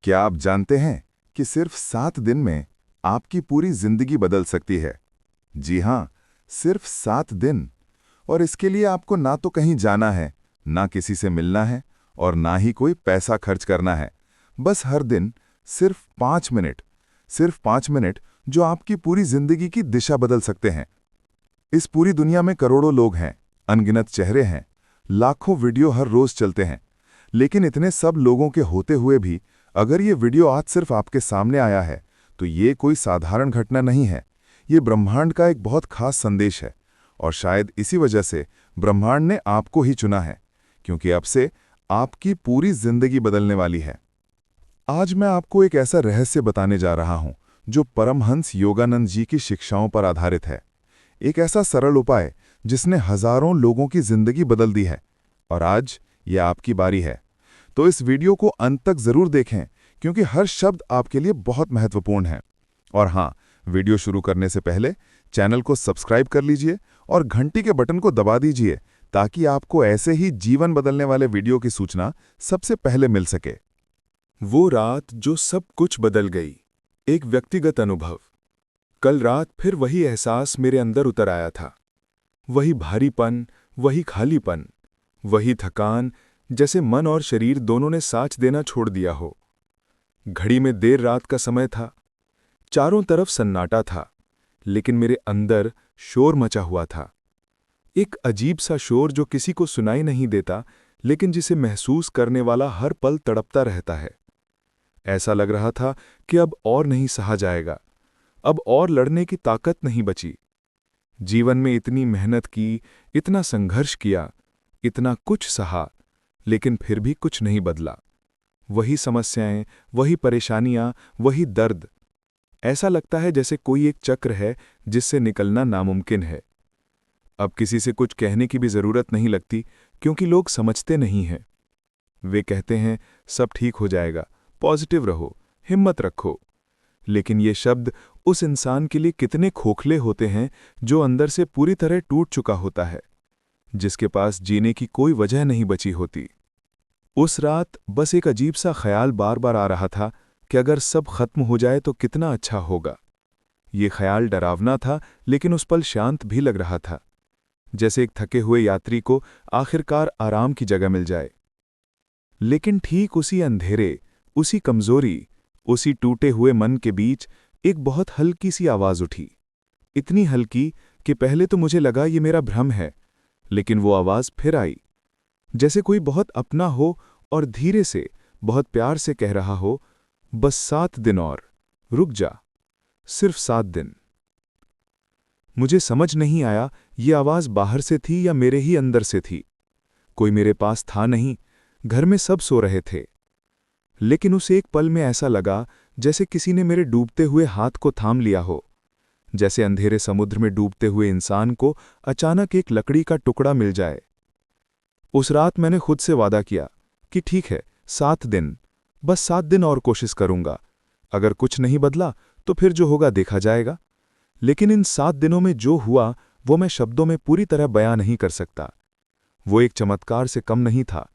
क्या आप जानते हैं कि सिर्फ 7 दिन में आपकी पूरी जिंदगी बदल सकती है? जी हाँ, सिर्फ 7 दिन। और इसके लिए आपको ना तो कहीं जाना है, ना किसी से मिलना है और ना ही कोई पैसा खर्च करना है। बस हर दिन सिर्फ 5 मिनट जो आपकी पूरी जिंदगी की दिशा बदल सकते हैं। इस पूरी दुनिया में करोड़ों लोग हैं, अनगिनत चेहरे हैं, लाखों वीडियो हर रोज चलते हैं। लेकिन इतने सब लोगों के होते हुए भी अगर ये वीडियो आज सिर्फ आपके सामने आया है, तो ये कोई साधारण घटना नहीं है। ये ब्रह्मांड का एक बहुत खास संदेश है। और शायद इसी वजह से ब्रह्मांड ने आपको ही चुना है, क्योंकि अब से आपकी पूरी जिंदगी बदलने वाली है। आज मैं आपको एक ऐसा रहस्य बताने जा रहा हूं जो परमहंस योगानंद जी की शिक्षाओं पर आधारित है। एक ऐसा सरल उपाय जिसने हजारों लोगों की जिंदगी बदल दी है। और आज ये आपकी बारी है। तो इस वीडियो को अंत तक जरूर देखें, क्योंकि हर शब्द आपके लिए बहुत महत्वपूर्ण है। और हाँ, वीडियो शुरू करने से पहले चैनल को सब्सक्राइब कर लीजिए और घंटी के बटन को दबा दीजिए, ताकि आपको ऐसे ही जीवन बदलने वाले वीडियो की सूचना सबसे पहले मिल सके। वो रात जो सब कुछ बदल गई। एक व्यक्तिगत अनुभव। कल रात फिर वही एहसास मेरे अंदर उतर आया था। वही भारीपन, वही खालीपन, वही थकान, जैसे मन और शरीर दोनों ने साथ देना छोड़ दिया हो। घड़ी में देर रात का समय था। चारों तरफ सन्नाटा था, लेकिन मेरे अंदर शोर मचा हुआ था। एक अजीब सा शोर जो किसी को सुनाई नहीं देता, लेकिन जिसे महसूस करने वाला हर पल तड़पता रहता है। ऐसा लग रहा था कि अब और नहीं सहा जाएगा, अब और लड़ने की ताकत नहीं बची। जीवन में इतनी मेहनत की, इतना संघर्ष किया, इतना कुछ सहा, लेकिन फिर भी कुछ नहीं बदला। वही समस्याएं, वही परेशानियां, वही दर्द। ऐसा लगता है जैसे कोई एक चक्र है जिससे निकलना नामुमकिन है। अब किसी से कुछ कहने की भी जरूरत नहीं लगती, क्योंकि लोग समझते नहीं हैं। वे कहते हैं सब ठीक हो जाएगा, पॉजिटिव रहो, हिम्मत रखो। लेकिन ये शब्द उस इंसान के लिए कितने खोखले होते हैं जो अंदर से पूरी तरह टूट चुका होता है, जिसके पास जीने की कोई वजह नहीं बची होती। उस रात बस एक अजीब सा ख्याल बार बार आ रहा था कि अगर सब खत्म हो जाए तो कितना अच्छा होगा। ये ख्याल डरावना था, लेकिन उस पल शांत भी लग रहा था, जैसे एक थके हुए यात्री को आखिरकार आराम की जगह मिल जाए। लेकिन ठीक उसी अंधेरे, उसी कमजोरी, उसी टूटे हुए मन के बीच एक बहुत हल्की सी आवाज उठी। इतनी हल्की कि पहले तो मुझे लगा ये मेरा भ्रम है, लेकिन वो आवाज फिर आई, जैसे कोई बहुत अपना हो और धीरे से, बहुत प्यार से कह रहा हो, बस 7 दिन और, रुक जा, सिर्फ 7 दिन। मुझे समझ नहीं आया ये आवाज बाहर से थी या मेरे ही अंदर से थी। कोई मेरे पास था नहीं, घर में सब सो रहे थे। लेकिन उस एक पल में ऐसा लगा जैसे किसी ने मेरे डूबते हुए हाथ को थाम लिया हो, जैसे अंधेरे समुद्र में डूबते हुए इंसान को अचानक एक लकड़ी का टुकड़ा मिल जाए। उस रात मैंने खुद से वादा किया कि ठीक है, 7 दिन, बस 7 दिन और कोशिश करूंगा। अगर कुछ नहीं बदला तो फिर जो होगा देखा जाएगा। लेकिन इन 7 दिनों में जो हुआ वो मैं शब्दों में पूरी तरह बयां नहीं कर सकता। वो एक चमत्कार से कम नहीं था।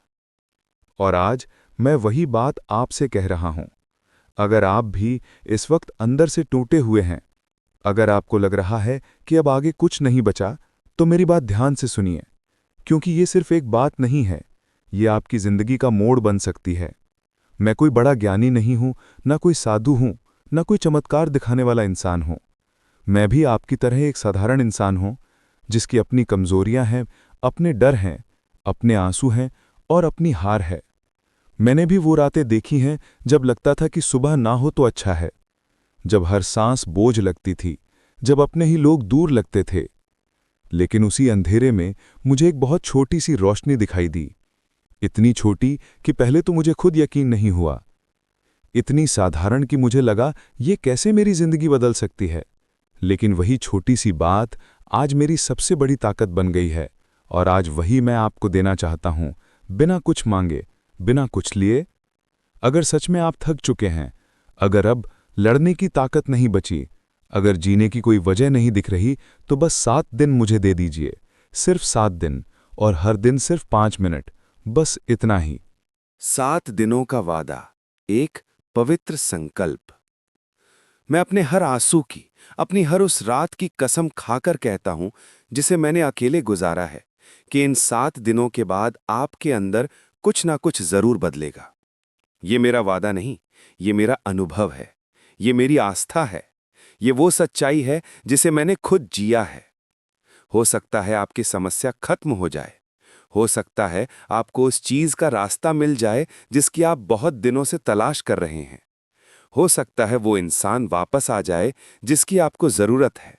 और आज मैं वही बात आपसे कह रहा हूं। अगर आप भी इस वक्त अंदर से टूटे हुए हैं, अगर आपको लग रहा है कि अब आगे कुछ नहीं बचा, तो मेरी बात ध्यान से सुनिए, क्योंकि ये सिर्फ एक बात नहीं है, ये आपकी जिंदगी का मोड़ बन सकती है। मैं कोई बड़ा ज्ञानी नहीं हूं, ना कोई साधु हूं, ना कोई चमत्कार दिखाने वाला इंसान हूं। मैं भी आपकी तरह एक साधारण इंसान हूं, जिसकी अपनी कमजोरियां हैं, अपने डर हैं, अपने आंसू हैं और अपनी हार है। मैंने भी वो रातें देखी हैं जब लगता था कि सुबह ना हो तो अच्छा है, जब हर सांस बोझ लगती थी, जब अपने ही लोग दूर लगते थे। लेकिन उसी अंधेरे में मुझे एक बहुत छोटी सी रोशनी दिखाई दी। इतनी छोटी कि पहले तो मुझे खुद यकीन नहीं हुआ। इतनी साधारण कि मुझे लगा ये कैसे मेरी जिंदगी बदल सकती है। लेकिन वही छोटी सी बात आज मेरी सबसे बड़ी ताकत बन गई है। और आज वही मैं आपको देना चाहता हूं, बिना कुछ मांगे, बिना कुछ लिए। अगर सच में आप थक चुके हैं, अगर अब लड़ने की ताकत नहीं बची, अगर जीने की कोई वजह नहीं दिख रही, तो बस 7 दिन मुझे दे दीजिए, सिर्फ 7 दिन, और हर दिन सिर्फ 5 मिनट, बस इतना ही। 7 दिनों का वादा, एक पवित्र संकल्प। मैं अपने हर आंसू की, अपनी हर उस रात की कसम खाकर कहता हूं जिसे मैंने अकेले गुजारा है, कि इन 7 दिनों के बाद आपके अंदर कुछ ना कुछ जरूर बदलेगा। ये मेरा वादा नहीं, ये मेरा अनुभव है, ये मेरी आस्था है, ये वो सच्चाई है जिसे मैंने खुद जिया है। हो सकता है आपकी समस्या खत्म हो जाए, हो सकता है आपको उस चीज का रास्ता मिल जाए जिसकी आप बहुत दिनों से तलाश कर रहे हैं, हो सकता है वो इंसान वापस आ जाए जिसकी आपको जरूरत है,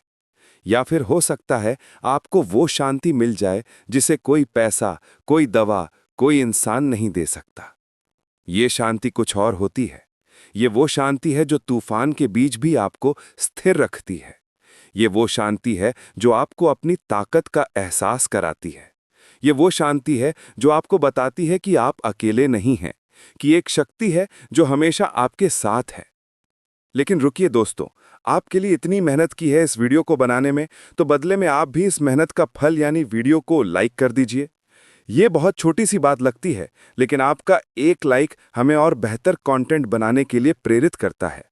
या फिर हो सकता है आपको वो शांति मिल जाए जिसे कोई पैसा, कोई दवा, कोई इंसान नहीं दे सकता। ये शांति कुछ और होती है। ये वो शांति है जो तूफान के बीच भी आपको स्थिर रखती है। ये वो शांति है जो आपको अपनी ताकत का एहसास कराती है। ये वो शांति है जो आपको बताती है कि आप अकेले नहीं हैं, कि एक शक्ति है जो हमेशा आपके साथ है। लेकिन रुकिए दोस्तों, आपके लिए इतनी मेहनत की है इस वीडियो को बनाने में, तो बदले में आप भी इस मेहनत का फल यानी वीडियो को लाइक कर दीजिए। ये बहुत छोटी सी बात लगती है, लेकिन आपका एक लाइक हमें और बेहतर कंटेंट बनाने के लिए प्रेरित करता है।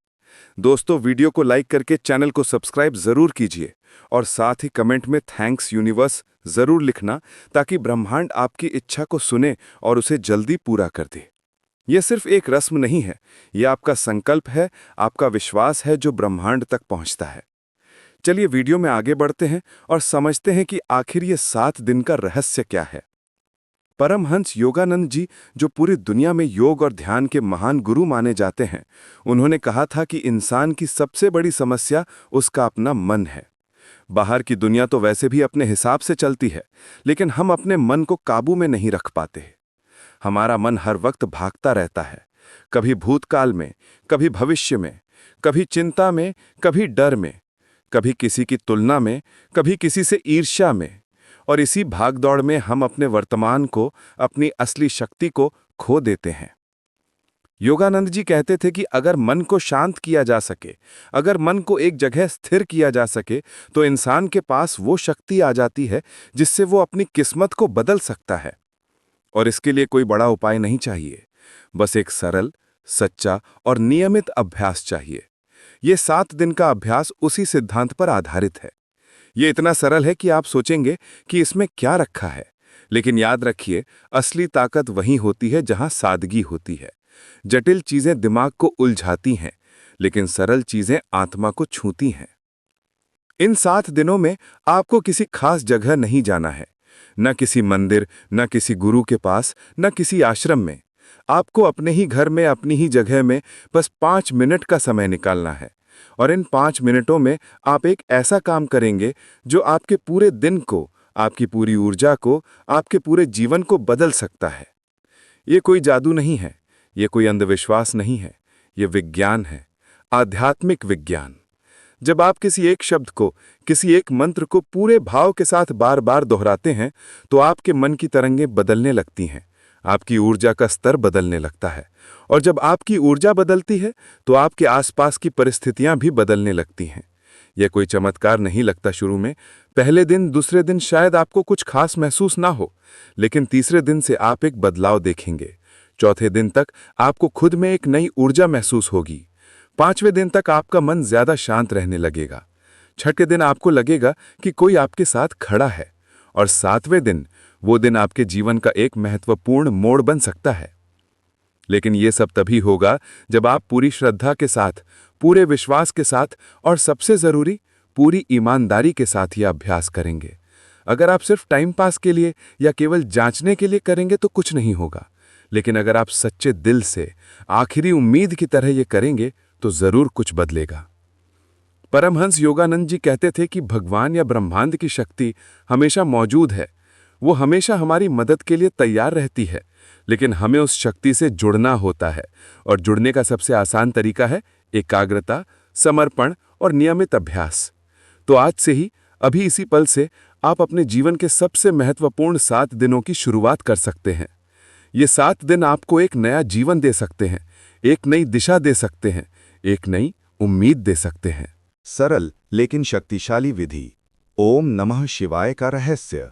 दोस्तों, वीडियो को लाइक करके चैनल को सब्सक्राइब जरूर कीजिए और साथ ही कमेंट में थैंक्स यूनिवर्स जरूर लिखना, ताकि ब्रह्मांड आपकी इच्छा को सुने और उसे जल्दी पूरा कर दे। यह सिर्फ एक रस्म नहीं है, यह आपका संकल्प है, आपका विश्वास है जो ब्रह्मांड तक पहुंचता है। चलिए वीडियो में आगे बढ़ते हैं और समझते हैं कि आखिर ये 7 दिन का रहस्य क्या है। परमहंस योगानंद जी, जो पूरी दुनिया में योग और ध्यान के महान गुरु माने जाते हैं, उन्होंने कहा था कि इंसान की सबसे बड़ी समस्या उसका अपना मन है। बाहर की दुनिया तो वैसे भी अपने हिसाब से चलती है, लेकिन हम अपने मन को काबू में नहीं रख पाते। हमारा मन हर वक्त भागता रहता है, कभी भूतकाल में, कभी भविष्य में, कभी चिंता में, कभी डर में, कभी किसी की तुलना में, कभी किसी से ईर्ष्या में। और इसी भागदौड़ में हम अपने वर्तमान को, अपनी असली शक्ति को खो देते हैं। योगानंद जी कहते थे कि अगर मन को शांत किया जा सके, अगर मन को एक जगह स्थिर किया जा सके, तो इंसान के पास वो शक्ति आ जाती है जिससे वो अपनी किस्मत को बदल सकता है। और इसके लिए कोई बड़ा उपाय नहीं चाहिए, बस एक सरल, सच्चा और नियमित अभ्यास चाहिए। ये 7 दिन का अभ्यास उसी सिद्धांत पर आधारित है। ये इतना सरल है कि आप सोचेंगे कि इसमें क्या रखा है, लेकिन याद रखिए, असली ताकत वहीं होती है जहां सादगी होती है। जटिल चीजें दिमाग को उलझाती हैं, लेकिन सरल चीजें आत्मा को छूती हैं। इन 7 दिनों में आपको किसी खास जगह नहीं जाना है, न किसी मंदिर, न किसी गुरु के पास, न किसी आश्रम में। आपको अपने ही घर में, अपनी ही जगह में बस 5 मिनट का समय निकालना है। और इन 5 मिनटों में आप एक ऐसा काम करेंगे जो आपके पूरे दिन को, आपकी पूरी ऊर्जा को, आपके पूरे जीवन को बदल सकता है। ये कोई जादू नहीं है, ये कोई अंधविश्वास नहीं है, ये विज्ञान है, आध्यात्मिक विज्ञान। जब आप किसी एक शब्द को, किसी एक मंत्र को पूरे भाव के साथ बार बार दोहराते हैं, तो आपके मन की तरंगें बदलने लगती हैं, आपकी ऊर्जा का स्तर बदलने लगता है। और जब आपकी ऊर्जा बदलती है, तो आपके आसपास की परिस्थितियां भी बदलने लगती हैं। यह कोई चमत्कार नहीं लगता शुरू में। पहले दिन, दूसरे दिन शायद आपको कुछ खास महसूस ना हो, लेकिन तीसरे दिन से आप एक बदलाव देखेंगे। चौथे दिन तक आपको खुद में एक नई ऊर्जा महसूस होगी। 5वें दिन तक आपका मन ज्यादा शांत रहने लगेगा। 6ठे दिन आपको लगेगा कि कोई आपके साथ खड़ा है। और 7वें दिन, वो दिन आपके जीवन का एक महत्वपूर्ण मोड़ बन सकता है। लेकिन ये सब तभी होगा जब आप पूरी श्रद्धा के साथ, पूरे विश्वास के साथ और सबसे जरूरी, पूरी ईमानदारी के साथ ये अभ्यास करेंगे। अगर आप सिर्फ टाइम पास के लिए या केवल जांचने के लिए करेंगे तो कुछ नहीं होगा, लेकिन अगर आप सच्चे दिल से, आखिरी उम्मीद की तरह ये करेंगे तो जरूर कुछ बदलेगा। परमहंस योगानंद जी कहते थे कि भगवान या ब्रह्मांड की शक्ति हमेशा मौजूद है। वो हमेशा हमारी मदद के लिए तैयार रहती है, लेकिन हमें उस शक्ति से जुड़ना होता है। और जुड़ने का सबसे आसान तरीका है एकाग्रता, समर्पण और नियमित अभ्यास। तो आज से ही, अभी इसी पल से, आप अपने जीवन के सबसे महत्वपूर्ण 7 दिनों की शुरुआत कर सकते हैं। ये 7 दिन आपको एक नया जीवन दे सकते हैं, एक नई दिशा दे सकते हैं, एक नई उम्मीद दे सकते हैं। सरल लेकिन शक्तिशाली विधि, ओम नमः शिवाय का रहस्य।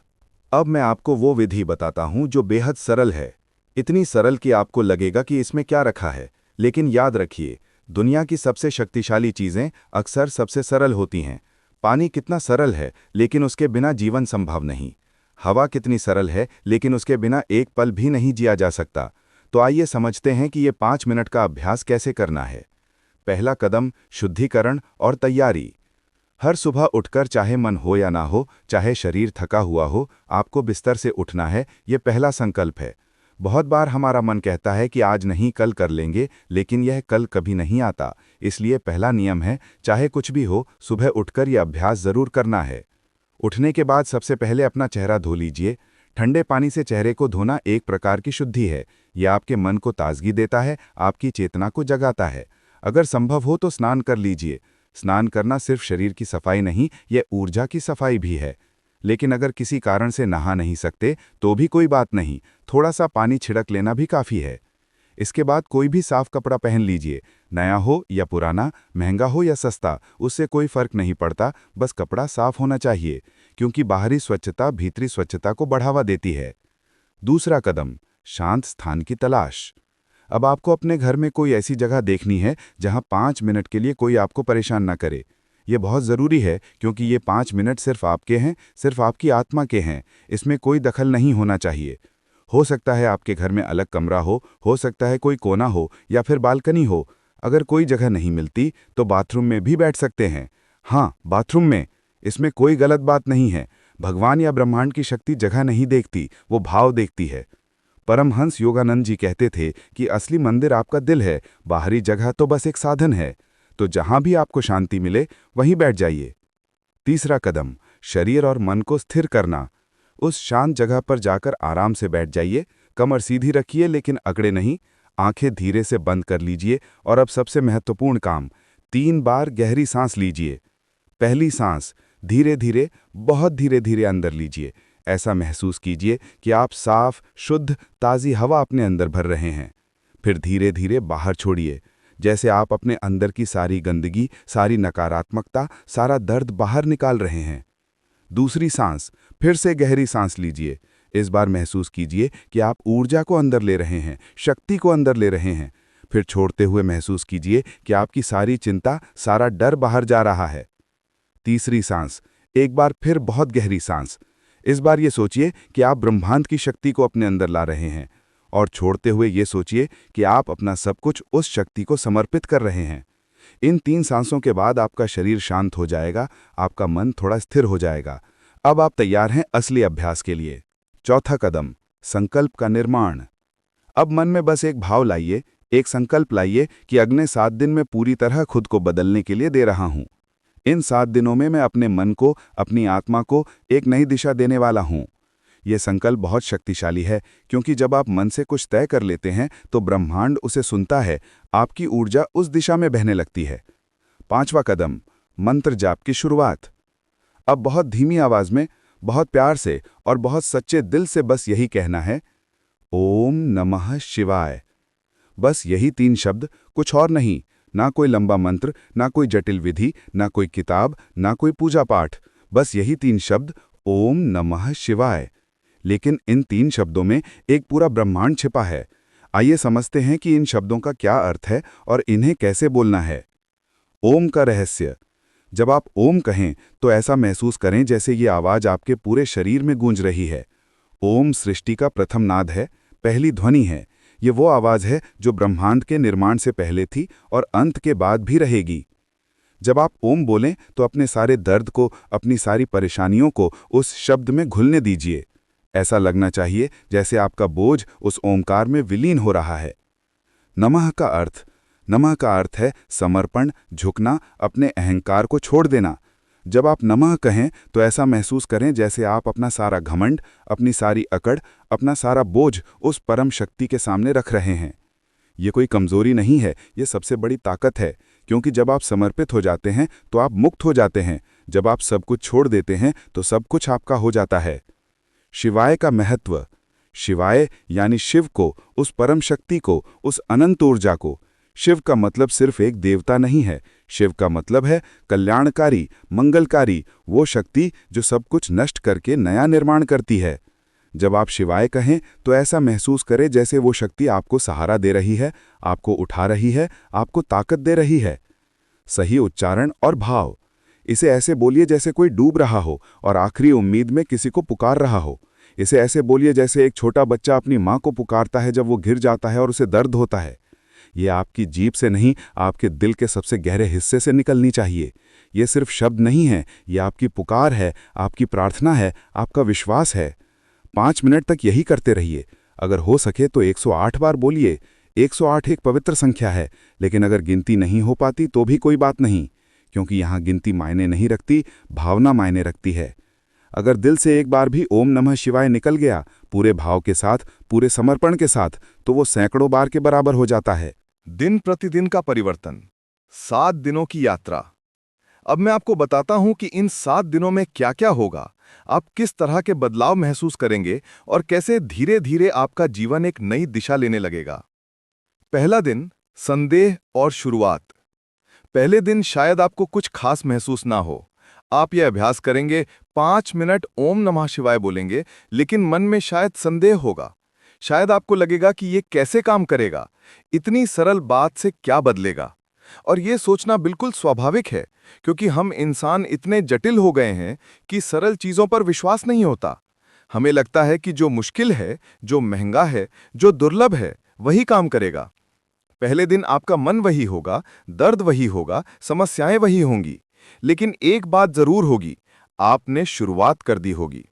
अब मैं आपको वो विधि बताता हूं जो बेहद सरल है, इतनी सरल कि आपको लगेगा कि इसमें क्या रखा है, लेकिन याद रखिए, दुनिया की सबसे शक्तिशाली चीज़ें अक्सर सबसे सरल होती हैं। पानी कितना सरल है, लेकिन उसके बिना जीवन संभव नहीं। हवा कितनी सरल है, लेकिन उसके बिना एक पल भी नहीं जिया जा सकता। तो आइए समझते हैं कि ये 5 मिनट का अभ्यास कैसे करना है। पहला कदम, शुद्धिकरण और तैयारी। हर सुबह उठकर, चाहे मन हो या ना हो, चाहे शरीर थका हुआ हो, आपको बिस्तर से उठना है। ये पहला संकल्प है। बहुत बार हमारा मन कहता है कि आज नहीं, कल कर लेंगे, लेकिन यह कल कभी नहीं आता। इसलिए पहला नियम है, चाहे कुछ भी हो, सुबह उठकर यह अभ्यास जरूर करना है। उठने के बाद सबसे पहले अपना चेहरा धो लीजिए। ठंडे पानी से चेहरे को धोना एक प्रकार की शुद्धि है। यह आपके मन को ताजगी देता है, आपकी चेतना को जगाता है। अगर संभव हो तो स्नान कर लीजिए। स्नान करना सिर्फ शरीर की सफाई नहीं, यह ऊर्जा की सफाई भी है। लेकिन अगर किसी कारण से नहा नहीं सकते तो भी कोई बात नहीं, थोड़ा सा पानी छिड़क लेना भी काफ़ी है। इसके बाद कोई भी साफ कपड़ा पहन लीजिए। नया हो या पुराना, महंगा हो या सस्ता, उससे कोई फर्क नहीं पड़ता, बस कपड़ा साफ होना चाहिए, क्योंकि बाहरी स्वच्छता भीतरी स्वच्छता को बढ़ावा देती है। दूसरा कदम, शांत स्थान की तलाश। अब आपको अपने घर में कोई ऐसी जगह देखनी है जहां 5 मिनट के लिए कोई आपको परेशान न करे। ये बहुत ज़रूरी है, क्योंकि ये 5 मिनट सिर्फ आपके हैं, सिर्फ आपकी आत्मा के हैं। इसमें कोई दखल नहीं होना चाहिए। हो सकता है आपके घर में अलग कमरा हो सकता है कोई कोना हो या फिर बालकनी हो। अगर कोई जगह नहीं मिलती तो बाथरूम में भी बैठ सकते हैं। हाँ, बाथरूम में। इसमें कोई गलत बात नहीं है। भगवान या ब्रह्मांड की शक्ति जगह नहीं देखती, वो भाव देखती है। परमहंस योगानंद जी कहते थे कि असली मंदिर आपका दिल है, बाहरी जगह तो बस एक साधन है। तो जहां भी आपको शांति मिले वहीं बैठ जाइए। तीसरा कदम, शरीर और मन को स्थिर करना। उस शांत जगह पर जाकर आराम से बैठ जाइए। कमर सीधी रखिए, लेकिन अकड़े नहीं। आंखें धीरे से बंद कर लीजिए। और अब सबसे महत्वपूर्ण काम, 3 बार गहरी सांस लीजिए। पहली सांस धीरे धीरे, बहुत धीरे धीरे अंदर लीजिए। ऐसा महसूस कीजिए कि आप साफ, शुद्ध, ताज़ी हवा अपने अंदर भर रहे हैं। फिर धीरे धीरे बाहर छोड़िए, जैसे आप अपने अंदर की सारी गंदगी, सारी नकारात्मकता, सारा दर्द बाहर निकाल रहे हैं। दूसरी सांस, फिर से गहरी सांस लीजिए। इस बार महसूस कीजिए कि आप ऊर्जा को अंदर ले रहे हैं, शक्ति को अंदर ले रहे हैं। फिर छोड़ते हुए महसूस कीजिए कि आपकी सारी चिंता, सारा डर बाहर जा रहा है। तीसरी सांस, एक बार फिर बहुत गहरी सांस। इस बार ये सोचिए कि आप ब्रह्मांड की शक्ति को अपने अंदर ला रहे हैं। और छोड़ते हुए ये सोचिए कि आप अपना सब कुछ उस शक्ति को समर्पित कर रहे हैं। इन 3 सांसों के बाद आपका शरीर शांत हो जाएगा, आपका मन थोड़ा स्थिर हो जाएगा। अब आप तैयार हैं असली अभ्यास के लिए। चौथा कदम, संकल्प का निर्माण। अब मन में बस एक भाव लाइए, एक संकल्प लाइए कि अगले 7 दिन में पूरी तरह खुद को बदलने के लिए दे रहा हूं। इन 7 दिनों में मैं अपने मन को, अपनी आत्मा को एक नई दिशा देने वाला हूं। यह संकल्प बहुत शक्तिशाली है, क्योंकि जब आप मन से कुछ तय कर लेते हैं तो ब्रह्मांड उसे सुनता है, आपकी ऊर्जा उस दिशा में बहने लगती है। 5वां कदम, मंत्र जाप की शुरुआत। अब बहुत धीमी आवाज में, बहुत प्यार से और बहुत सच्चे दिल से बस यही कहना है, ओम नमः शिवाय। बस यही 3 शब्द, कुछ और नहीं। ना कोई लंबा मंत्र, ना कोई जटिल विधि, ना कोई किताब, ना कोई पूजा पाठ। बस यही 3 शब्द, ओम नमः शिवाय। लेकिन इन 3 शब्दों में एक पूरा ब्रह्मांड छिपा है। आइए समझते हैं कि इन शब्दों का क्या अर्थ है और इन्हें कैसे बोलना है। ओम का रहस्य। जब आप ओम कहें तो ऐसा महसूस करें जैसे ये आवाज आपके पूरे शरीर में गूंज रही है। ओम सृष्टि का प्रथम नाद है, पहली ध्वनि है। ये वो आवाज है जो ब्रह्मांड के निर्माण से पहले थी और अंत के बाद भी रहेगी। जब आप ओम बोलें तो अपने सारे दर्द को, अपनी सारी परेशानियों को उस शब्द में घुलने दीजिए। ऐसा लगना चाहिए जैसे आपका बोझ उस ओमकार में विलीन हो रहा है। नमः का अर्थ। नमः का अर्थ है समर्पण, झुकना, अपने अहंकार को छोड़ देना। जब आप नमः कहें तो ऐसा महसूस करें जैसे आप अपना सारा घमंड, अपनी सारी अकड़, अपना सारा बोझ उस परम शक्ति के सामने रख रहे हैं। ये कोई कमजोरी नहीं है, ये सबसे बड़ी ताकत है, क्योंकि जब आप समर्पित हो जाते हैं तो आप मुक्त हो जाते हैं। जब आप सब कुछ छोड़ देते हैं तो सब कुछ आपका हो जाता है। शिवाय का महत्व। शिवाय यानी शिव को, उस परम शक्ति को, उस अनंत ऊर्जा को। शिव का मतलब सिर्फ एक देवता नहीं है। शिव का मतलब है कल्याणकारी, मंगलकारी, वो शक्ति जो सब कुछ नष्ट करके नया निर्माण करती है। जब आप शिवाय कहें तो ऐसा महसूस करें जैसे वो शक्ति आपको सहारा दे रही है, आपको उठा रही है, आपको ताकत दे रही है। सही उच्चारण और भाव। इसे ऐसे बोलिए जैसे कोई डूब रहा हो और आखिरी उम्मीद में किसी को पुकार रहा हो। इसे ऐसे बोलिए जैसे एक छोटा बच्चा अपनी माँ को पुकारता है जब वो गिर जाता है और उसे दर्द होता है। ये आपकी जीभ से नहीं, आपके दिल के सबसे गहरे हिस्से से निकलनी चाहिए। ये सिर्फ शब्द नहीं है, ये आपकी पुकार है, आपकी प्रार्थना है, आपका विश्वास है। 5 मिनट तक यही करते रहिए। अगर हो सके तो 108 बार बोलिए। 108 एक पवित्र संख्या है, लेकिन अगर गिनती नहीं हो पाती तो भी कोई बात नहीं, क्योंकि यहाँ गिनती मायने नहीं रखती, भावना मायने रखती है। अगर दिल से एक बार भी ओम नमः शिवाय निकल गया, पूरे भाव के साथ, पूरे समर्पण के साथ, तो वो सैकड़ों बार के बराबर हो जाता है। दिन प्रतिदिन का परिवर्तन, 7 दिनों की यात्रा। अब मैं आपको बताता हूं कि इन 7 दिनों में क्या क्या होगा, आप किस तरह के बदलाव महसूस करेंगे और कैसे धीरे धीरे आपका जीवन एक नई दिशा लेने लगेगा। पहला दिन, संदेह और शुरुआत। पहले दिन शायद आपको कुछ खास महसूस ना हो। आप यह अभ्यास करेंगे, 5 मिनट ओम नमः शिवाय बोलेंगे, लेकिन मन में शायद संदेह होगा। शायद आपको लगेगा कि ये कैसे काम करेगा, इतनी सरल बात से क्या बदलेगा। और ये सोचना बिल्कुल स्वाभाविक है, क्योंकि हम इंसान इतने जटिल हो गए हैं कि सरल चीज़ों पर विश्वास नहीं होता। हमें लगता है कि जो मुश्किल है, जो महंगा है, जो दुर्लभ है, वही काम करेगा। पहले दिन आपका मन वही होगा, दर्द वही होगा, समस्याएं वही होंगी, लेकिन एक बात जरूर होगी, आपने शुरुआत कर दी होगी।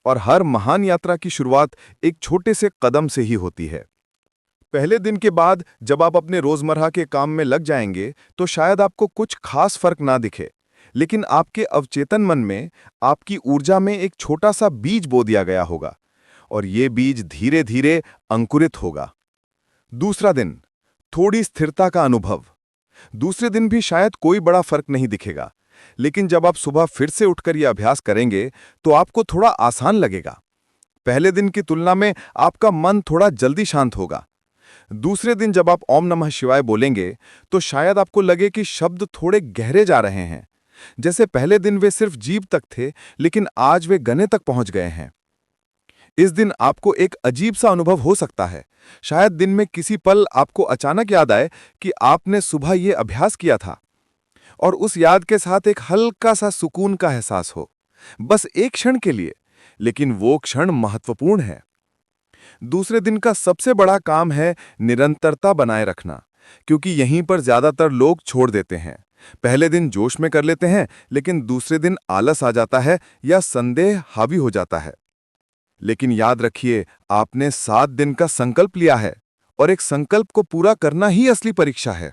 और हर महान यात्रा की शुरुआत एक छोटे से कदम से ही होती है। पहले दिन के बाद जब आप अपने रोजमर्रा के काम में लग जाएंगे तो शायद आपको कुछ खास फर्क ना दिखे, लेकिन आपके अवचेतन मन में, आपकी ऊर्जा में एक छोटा सा बीज बो दिया गया होगा, और ये बीज धीरे धीरे अंकुरित होगा। दूसरा दिन, थोड़ी स्थिरता का अनुभव। दूसरे दिन भी शायद कोई बड़ा फर्क नहीं दिखेगा, लेकिन जब आप सुबह फिर से उठकर यह अभ्यास करेंगे तो आपको थोड़ा आसान लगेगा। पहले दिन की तुलना में आपका मन थोड़ा जल्दी शांत होगा। दूसरे दिन जब आप ओम नमः शिवाय बोलेंगे तो शायद आपको लगे कि शब्द थोड़े गहरे जा रहे हैं, जैसे पहले दिन वे सिर्फ जीभ तक थे, लेकिन आज वे गने तक पहुंच गए हैं। इस दिन आपको एक अजीब सा अनुभव हो सकता है। शायद दिन में किसी पल आपको अचानक याद आए कि आपने सुबह ये अभ्यास किया था, और उस याद के साथ एक हल्का सा सुकून का एहसास हो, बस एक क्षण के लिए, लेकिन वो क्षण महत्वपूर्ण है। दूसरे दिन का सबसे बड़ा काम है निरंतरता बनाए रखना, क्योंकि यहीं पर ज्यादातर लोग छोड़ देते हैं। पहले दिन जोश में कर लेते हैं, लेकिन दूसरे दिन आलस आ जाता है या संदेह हावी हो जाता है। लेकिन याद रखिए, आपने 7 दिन का संकल्प लिया है, और एक संकल्प को पूरा करना ही असली परीक्षा है।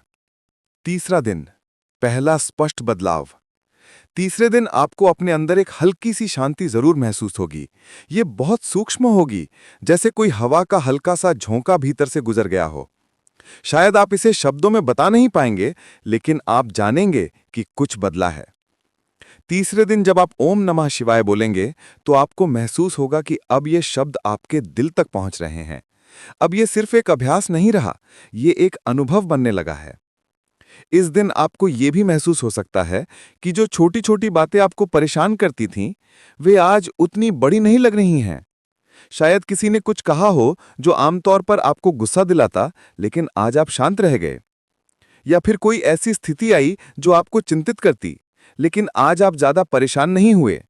तीसरा दिन, पहला स्पष्ट बदलाव। तीसरे दिन आपको अपने अंदर एक हल्की सी शांति जरूर महसूस होगी। ये बहुत सूक्ष्म होगी, जैसे कोई हवा का हल्का सा झोंका भीतर से गुजर गया हो। शायद आप इसे शब्दों में बता नहीं पाएंगे, लेकिन आप जानेंगे कि कुछ बदला है। तीसरे दिन जब आप ओम नमः शिवाय बोलेंगे तो आपको महसूस होगा कि अब ये शब्द आपके दिल तक पहुंच रहे हैं। अब ये सिर्फ एक अभ्यास नहीं रहा, ये एक अनुभव बनने लगा है। इस दिन आपको ये भी महसूस हो सकता है कि जो छोटी छोटी बातें आपको परेशान करती थीं, वे आज उतनी बड़ी नहीं लग रही हैं। शायद किसी ने कुछ कहा हो जो आमतौर पर आपको गुस्सा दिलाता, लेकिन आज आप शांत रह गए। या फिर कोई ऐसी स्थिति आई जो आपको चिंतित करती, लेकिन आज आप ज्यादा परेशान नहीं हुए।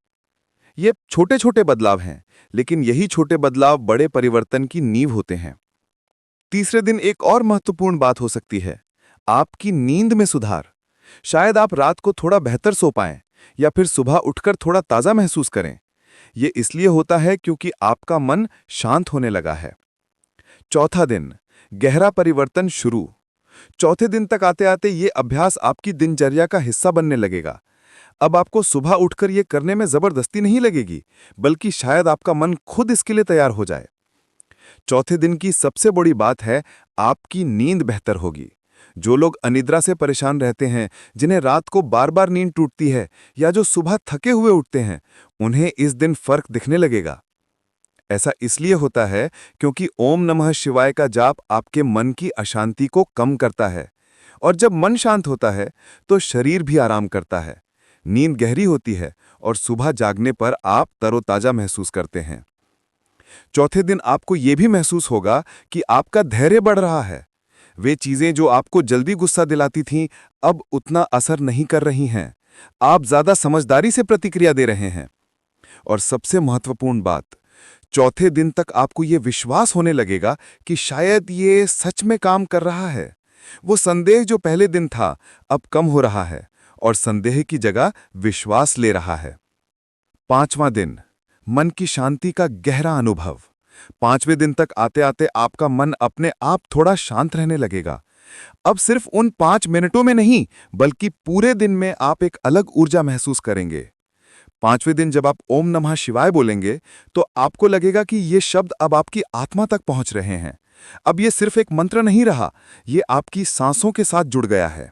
ये छोटे छोटे बदलाव हैं, लेकिन यही छोटे बदलाव बड़े परिवर्तन की नींव होते हैं। तीसरे दिन एक और महत्वपूर्ण बात हो सकती है, आपकी नींद में सुधार। शायद आप रात को थोड़ा बेहतर सो पाएं, या फिर सुबह उठकर थोड़ा ताजा महसूस करें। यह इसलिए होता है क्योंकि आपका मन शांत होने लगा है। चौथा दिन, गहरा परिवर्तन शुरू। चौथे दिन तक आते आते ये अभ्यास आपकी दिनचर्या का हिस्सा बनने लगेगा। अब आपको सुबह उठकर ये करने में जबरदस्ती नहीं लगेगी, बल्कि शायद आपका मन खुद इसके लिए तैयार हो जाए। चौथे दिन की सबसे बड़ी बात है, आपकी नींद बेहतर होगी। जो लोग अनिद्रा से परेशान रहते हैं, जिन्हें रात को बार बार नींद टूटती है, या जो सुबह थके हुए उठते हैं, उन्हें इस दिन फर्क दिखने लगेगा। ऐसा इसलिए होता है क्योंकि ओम नमः शिवाय का जाप आपके मन की अशांति को कम करता है, और जब मन शांत होता है तो शरीर भी आराम करता है। नींद गहरी होती है और सुबह जागने पर आप तरोताजा महसूस करते हैं। चौथे दिन आपको ये भी महसूस होगा कि आपका धैर्य बढ़ रहा है। वे चीजें जो आपको जल्दी गुस्सा दिलाती थीं, अब उतना असर नहीं कर रही हैं। आप ज्यादा समझदारी से प्रतिक्रिया दे रहे हैं। और सबसे महत्वपूर्ण बात, चौथे दिन तक आपको ये विश्वास होने लगेगा कि शायद ये सच में काम कर रहा है। वो संदेह जो पहले दिन था, अब कम हो रहा है और संदेह की जगह विश्वास ले रहा है। पांचवां दिन, मन की शांति का गहरा अनुभव। पांचवें दिन तक आते आते आपका मन अपने आप थोड़ा शांत रहने लगेगा। अब सिर्फ उन 5 मिनटों में नहीं, बल्कि पूरे दिन में आप एक अलग ऊर्जा महसूस करेंगे। पांचवें दिन जब आप ओम नमः शिवाय बोलेंगे, तो आपको लगेगा कि ये शब्द अब आपकी आत्मा तक पहुंच रहे हैं। अब ये सिर्फ एक मंत्र नहीं रहा, ये आपकी सांसों के साथ जुड़ गया है।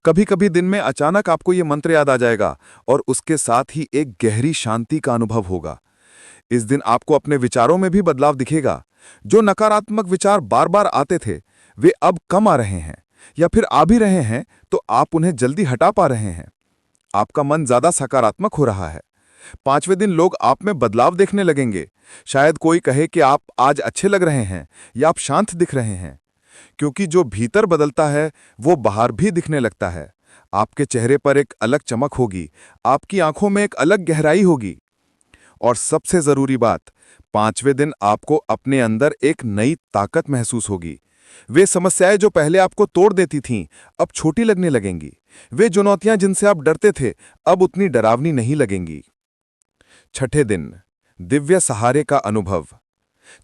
कभी कभी दिन में अचानक आपको ये मंत्र याद आ जाएगा और उसके साथ ही एक गहरी शांति का अनुभव होगा। इस दिन आपको अपने विचारों में भी बदलाव दिखेगा। जो नकारात्मक विचार बार बार आते थे, वे अब कम आ रहे हैं, या फिर आ भी रहे हैं तो आप उन्हें जल्दी हटा पा रहे हैं। आपका मन ज्यादा सकारात्मक हो रहा है। पांचवें दिन लोग आप में बदलाव देखने लगेंगे। शायद कोई कहे कि आप आज अच्छे लग रहे हैं या आप शांत दिख रहे हैं, क्योंकि जो भीतर बदलता है वो बाहर भी दिखने लगता है। आपके चेहरे पर एक अलग चमक होगी, आपकी आंखों में एक अलग गहराई होगी। और सबसे जरूरी बात, पांचवें दिन आपको अपने अंदर एक नई ताकत महसूस होगी। वे समस्याएं जो पहले आपको तोड़ देती थीं, अब छोटी लगने लगेंगी। वे चुनौतियां जिनसे आप डरते थे, अब उतनी डरावनी नहीं लगेंगी। छठे दिन, दिव्य सहारे का अनुभव।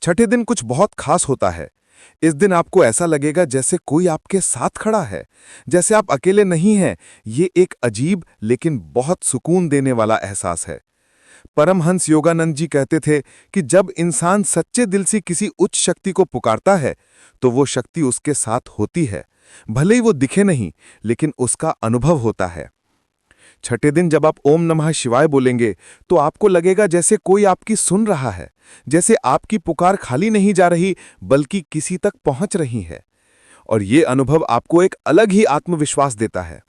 छठे दिन कुछ बहुत खास होता है। इस दिन आपको ऐसा लगेगा जैसे कोई आपके साथ खड़ा है, जैसे आप अकेले नहीं हैं। ये एक अजीब लेकिन बहुत सुकून देने वाला एहसास है। परमहंस योगानंद जी कहते थे कि जब इंसान सच्चे दिल से किसी उच्च शक्ति को पुकारता है, तो वो शक्ति उसके साथ होती है। भले ही वो दिखे नहीं, लेकिन उसका अनुभव होता है। छठे दिन जब आप ओम नमः शिवाय बोलेंगे, तो आपको लगेगा जैसे कोई आपकी सुन रहा है, जैसे आपकी पुकार खाली नहीं जा रही, बल्कि किसी तक पहुंच रही है। और ये अनुभव आपको एक अलग ही आत्मविश्वास देता है।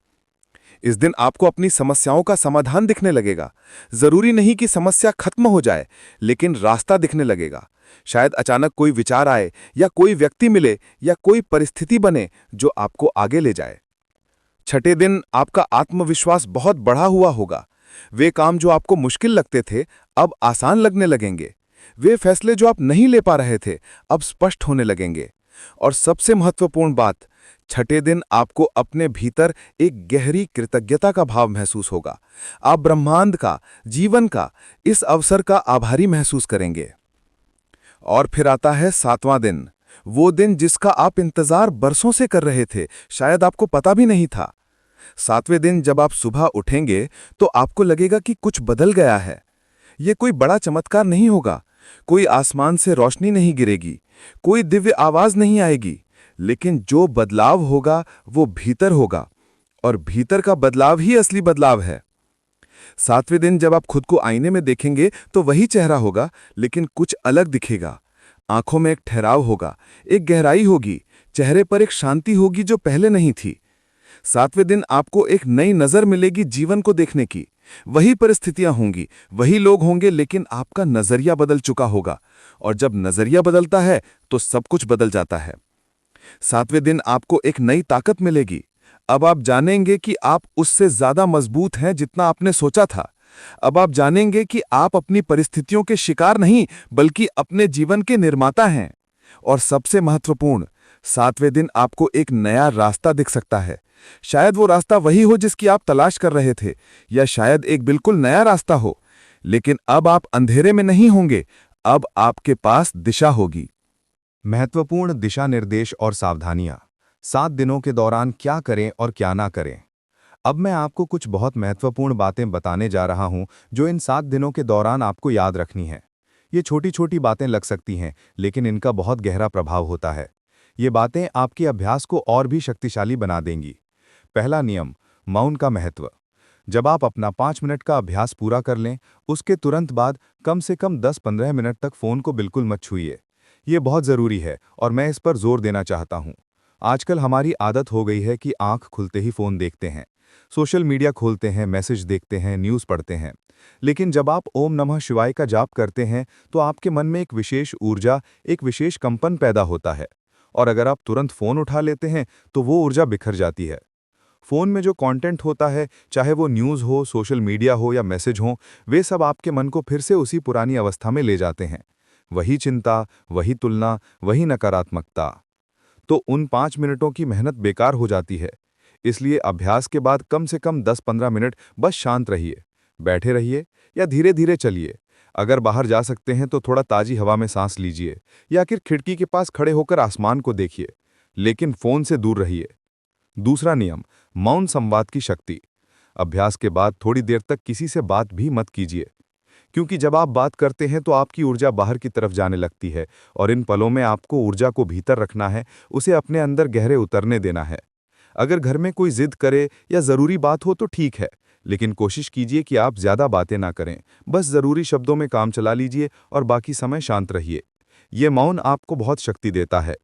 इस दिन आपको अपनी समस्याओं का समाधान दिखने लगेगा। जरूरी नहीं कि समस्या खत्म हो जाए, लेकिन रास्ता दिखने लगेगा। शायद अचानक कोई विचार आए, या कोई व्यक्ति मिले, या कोई परिस्थिति बने जो आपको आगे ले जाए। छठे दिन आपका आत्मविश्वास बहुत बढ़ा हुआ होगा। वे काम जो आपको मुश्किल लगते थे, अब आसान लगने लगेंगे। वे फैसले जो आप नहीं ले पा रहे थे, अब स्पष्ट होने लगेंगे। और सबसे महत्वपूर्ण बात, छठे दिन आपको अपने भीतर एक गहरी कृतज्ञता का भाव महसूस होगा। आप ब्रह्मांड का, जीवन का, इस अवसर का आभारी महसूस करेंगे। और फिर आता है सातवां दिन, वो दिन जिसका आप इंतजार बरसों से कर रहे थे, शायद आपको पता भी नहीं था। सातवें दिन जब आप सुबह उठेंगे, तो आपको लगेगा कि कुछ बदल गया है। ये कोई बड़ा चमत्कार नहीं होगा, कोई आसमान से रोशनी नहीं गिरेगी, कोई दिव्य आवाज नहीं आएगी, लेकिन जो बदलाव होगा वो भीतर होगा, और भीतर का बदलाव ही असली बदलाव है। सातवें दिन जब आप खुद को आईने में देखेंगे, तो वही चेहरा होगा, लेकिन कुछ अलग दिखेगा। आंखों में एक ठहराव होगा, एक गहराई होगी, चेहरे पर एक शांति होगी जो पहले नहीं थी। सातवें दिन आपको एक नई नजर मिलेगी जीवन को देखने की। वही परिस्थितियां होंगी, वही लोग होंगे, लेकिन आपका नजरिया बदल चुका होगा। और जब नजरिया बदलता है, तो सब कुछ बदल जाता है। सातवें दिन आपको एक नई ताकत मिलेगी। अब आप जानेंगे कि आप उससे ज्यादा मजबूत हैं जितना आपने सोचा था। अब आप जानेंगे कि आप अपनी परिस्थितियों के शिकार नहीं, बल्कि अपने जीवन के निर्माता हैं। और सबसे महत्वपूर्ण, सातवें दिन आपको एक नया रास्ता दिख सकता है। शायद वो रास्ता वही हो जिसकी आप तलाश कर रहे थे, या शायद एक बिल्कुल नया रास्ता हो। लेकिन अब आप अंधेरे में नहीं होंगे, अब आपके पास दिशा होगी। महत्वपूर्ण दिशा निर्देश और सावधानियां। 7 दिनों के दौरान क्या करें और क्या ना करें। अब मैं आपको कुछ बहुत महत्वपूर्ण बातें बताने जा रहा हूं, जो इन 7 दिनों के दौरान आपको याद रखनी है। ये छोटी छोटी बातें लग सकती हैं, लेकिन इनका बहुत गहरा प्रभाव होता है। ये बातें आपके अभ्यास को और भी शक्तिशाली बना देंगी। पहला नियम, मौन का महत्व। जब आप अपना 5 मिनट का अभ्यास पूरा कर लें, उसके तुरंत बाद कम से कम 10-15 मिनट तक फ़ोन को बिल्कुल मत छूइए। ये बहुत ज़रूरी है, और मैं इस पर जोर देना चाहता हूँ। आजकल हमारी आदत हो गई है कि आंख खुलते ही फ़ोन देखते हैं, सोशल मीडिया खोलते हैं, मैसेज देखते हैं, न्यूज़ पढ़ते हैं। लेकिन जब आप ओम नमः शिवाय का जाप करते हैं तो आपके मन में एक विशेष ऊर्जा, एक विशेष कंपन पैदा होता है। और अगर आप तुरंत फ़ोन उठा लेते हैं तो वो ऊर्जा बिखर जाती है। फ़ोन में जो कंटेंट होता है, चाहे वो न्यूज़ हो, सोशल मीडिया हो या मैसेज हो, वे सब आपके मन को फिर से उसी पुरानी अवस्था में ले जाते हैं। वही चिंता, वही तुलना, वही नकारात्मकता। तो उन 5 मिनटों की मेहनत बेकार हो जाती है। इसलिए अभ्यास के बाद कम से कम 10-15 मिनट बस शांत रहिए, बैठे रहिए या धीरे-धीरे चलिए। अगर बाहर जा सकते हैं तो थोड़ा ताज़ी हवा में सांस लीजिए या फिर खिड़की के पास खड़े होकर आसमान को देखिए, लेकिन फ़ोन से दूर रहिए। दूसरा नियम, मौन संवाद की शक्ति। अभ्यास के बाद थोड़ी देर तक किसी से बात भी मत कीजिए, क्योंकि जब आप बात करते हैं तो आपकी ऊर्जा बाहर की तरफ जाने लगती है और इन पलों में आपको ऊर्जा को भीतर रखना है, उसे अपने अंदर गहरे उतरने देना है। अगर घर में कोई जिद करे या ज़रूरी बात हो तो ठीक है, लेकिन कोशिश कीजिए कि आप ज़्यादा बातें ना करें। बस ज़रूरी शब्दों में काम चला लीजिए और बाकी समय शांत रहिए। ये मौन आपको बहुत शक्ति देता है।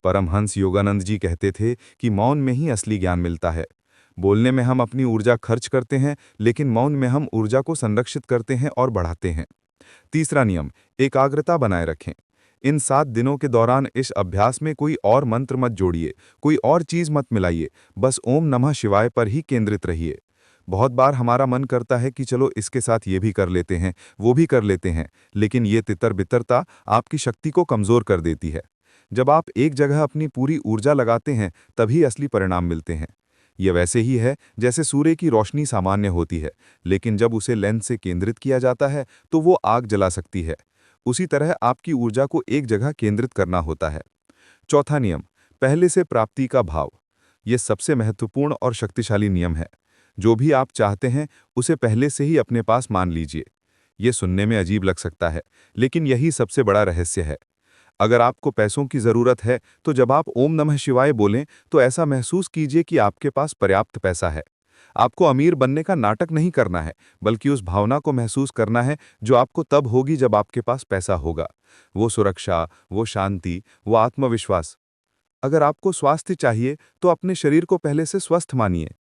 परमहंस योगानंद जी कहते थे कि मौन में ही असली ज्ञान मिलता है। बोलने में हम अपनी ऊर्जा खर्च करते हैं, लेकिन मौन में हम ऊर्जा को संरक्षित करते हैं और बढ़ाते हैं। तीसरा नियम, एकाग्रता बनाए रखें। इन 7 दिनों के दौरान इस अभ्यास में कोई और मंत्र मत जोड़िए, कोई और चीज़ मत मिलाइए, बस ओम नमः शिवाय पर ही केंद्रित रहिए। बहुत बार हमारा मन करता है कि चलो इसके साथ ये भी कर लेते हैं, वो भी कर लेते हैं, लेकिन ये तितर-बितरता आपकी शक्ति को कमज़ोर कर देती है। जब आप एक जगह अपनी पूरी ऊर्जा लगाते हैं, तभी असली परिणाम मिलते हैं। ये वैसे ही है जैसे सूर्य की रोशनी सामान्य होती है, लेकिन जब उसे लेंस से केंद्रित किया जाता है तो वो आग जला सकती है। उसी तरह आपकी ऊर्जा को एक जगह केंद्रित करना होता है। चौथा नियम, पहले से प्राप्ति का भाव। ये सबसे महत्वपूर्ण और शक्तिशाली नियम है। जो भी आप चाहते हैं उसे पहले से ही अपने पास मान लीजिए। ये सुनने में अजीब लग सकता है, लेकिन यही सबसे बड़ा रहस्य है। अगर आपको पैसों की ज़रूरत है तो जब आप ओम नमः शिवाय बोलें तो ऐसा महसूस कीजिए कि आपके पास पर्याप्त पैसा है। आपको अमीर बनने का नाटक नहीं करना है, बल्कि उस भावना को महसूस करना है जो आपको तब होगी जब आपके पास पैसा होगा। वो सुरक्षा, वो शांति, वो आत्मविश्वास। अगर आपको स्वास्थ्य चाहिए तो अपने शरीर को पहले से स्वस्थ मानिए।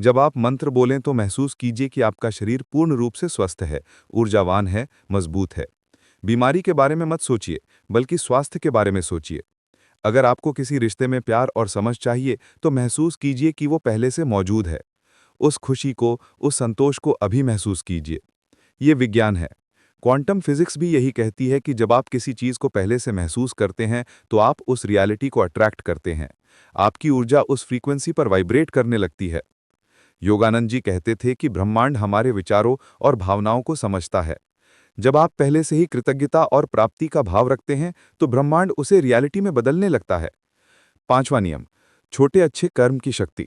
जब आप मंत्र बोलें तो महसूस कीजिए कि आपका शरीर पूर्ण रूप से स्वस्थ है, ऊर्जावान है, मजबूत है। बीमारी के बारे में मत सोचिए, बल्कि स्वास्थ्य के बारे में सोचिए। अगर आपको किसी रिश्ते में प्यार और समझ चाहिए तो महसूस कीजिए कि वो पहले से मौजूद है। उस खुशी को, उस संतोष को अभी महसूस कीजिए। ये विज्ञान है। क्वांटम फिजिक्स भी यही कहती है कि जब आप किसी चीज़ को पहले से महसूस करते हैं तो आप उस रियलिटी को अट्रैक्ट करते हैं। आपकी ऊर्जा उस फ्रीक्वेंसी पर वाइब्रेट करने लगती है। योगानंद जी कहते थे कि ब्रह्मांड हमारे विचारों और भावनाओं को समझता है। जब आप पहले से ही कृतज्ञता और प्राप्ति का भाव रखते हैं तो ब्रह्मांड उसे रियलिटी में बदलने लगता है। पांचवा नियम, छोटे अच्छे कर्म की शक्ति।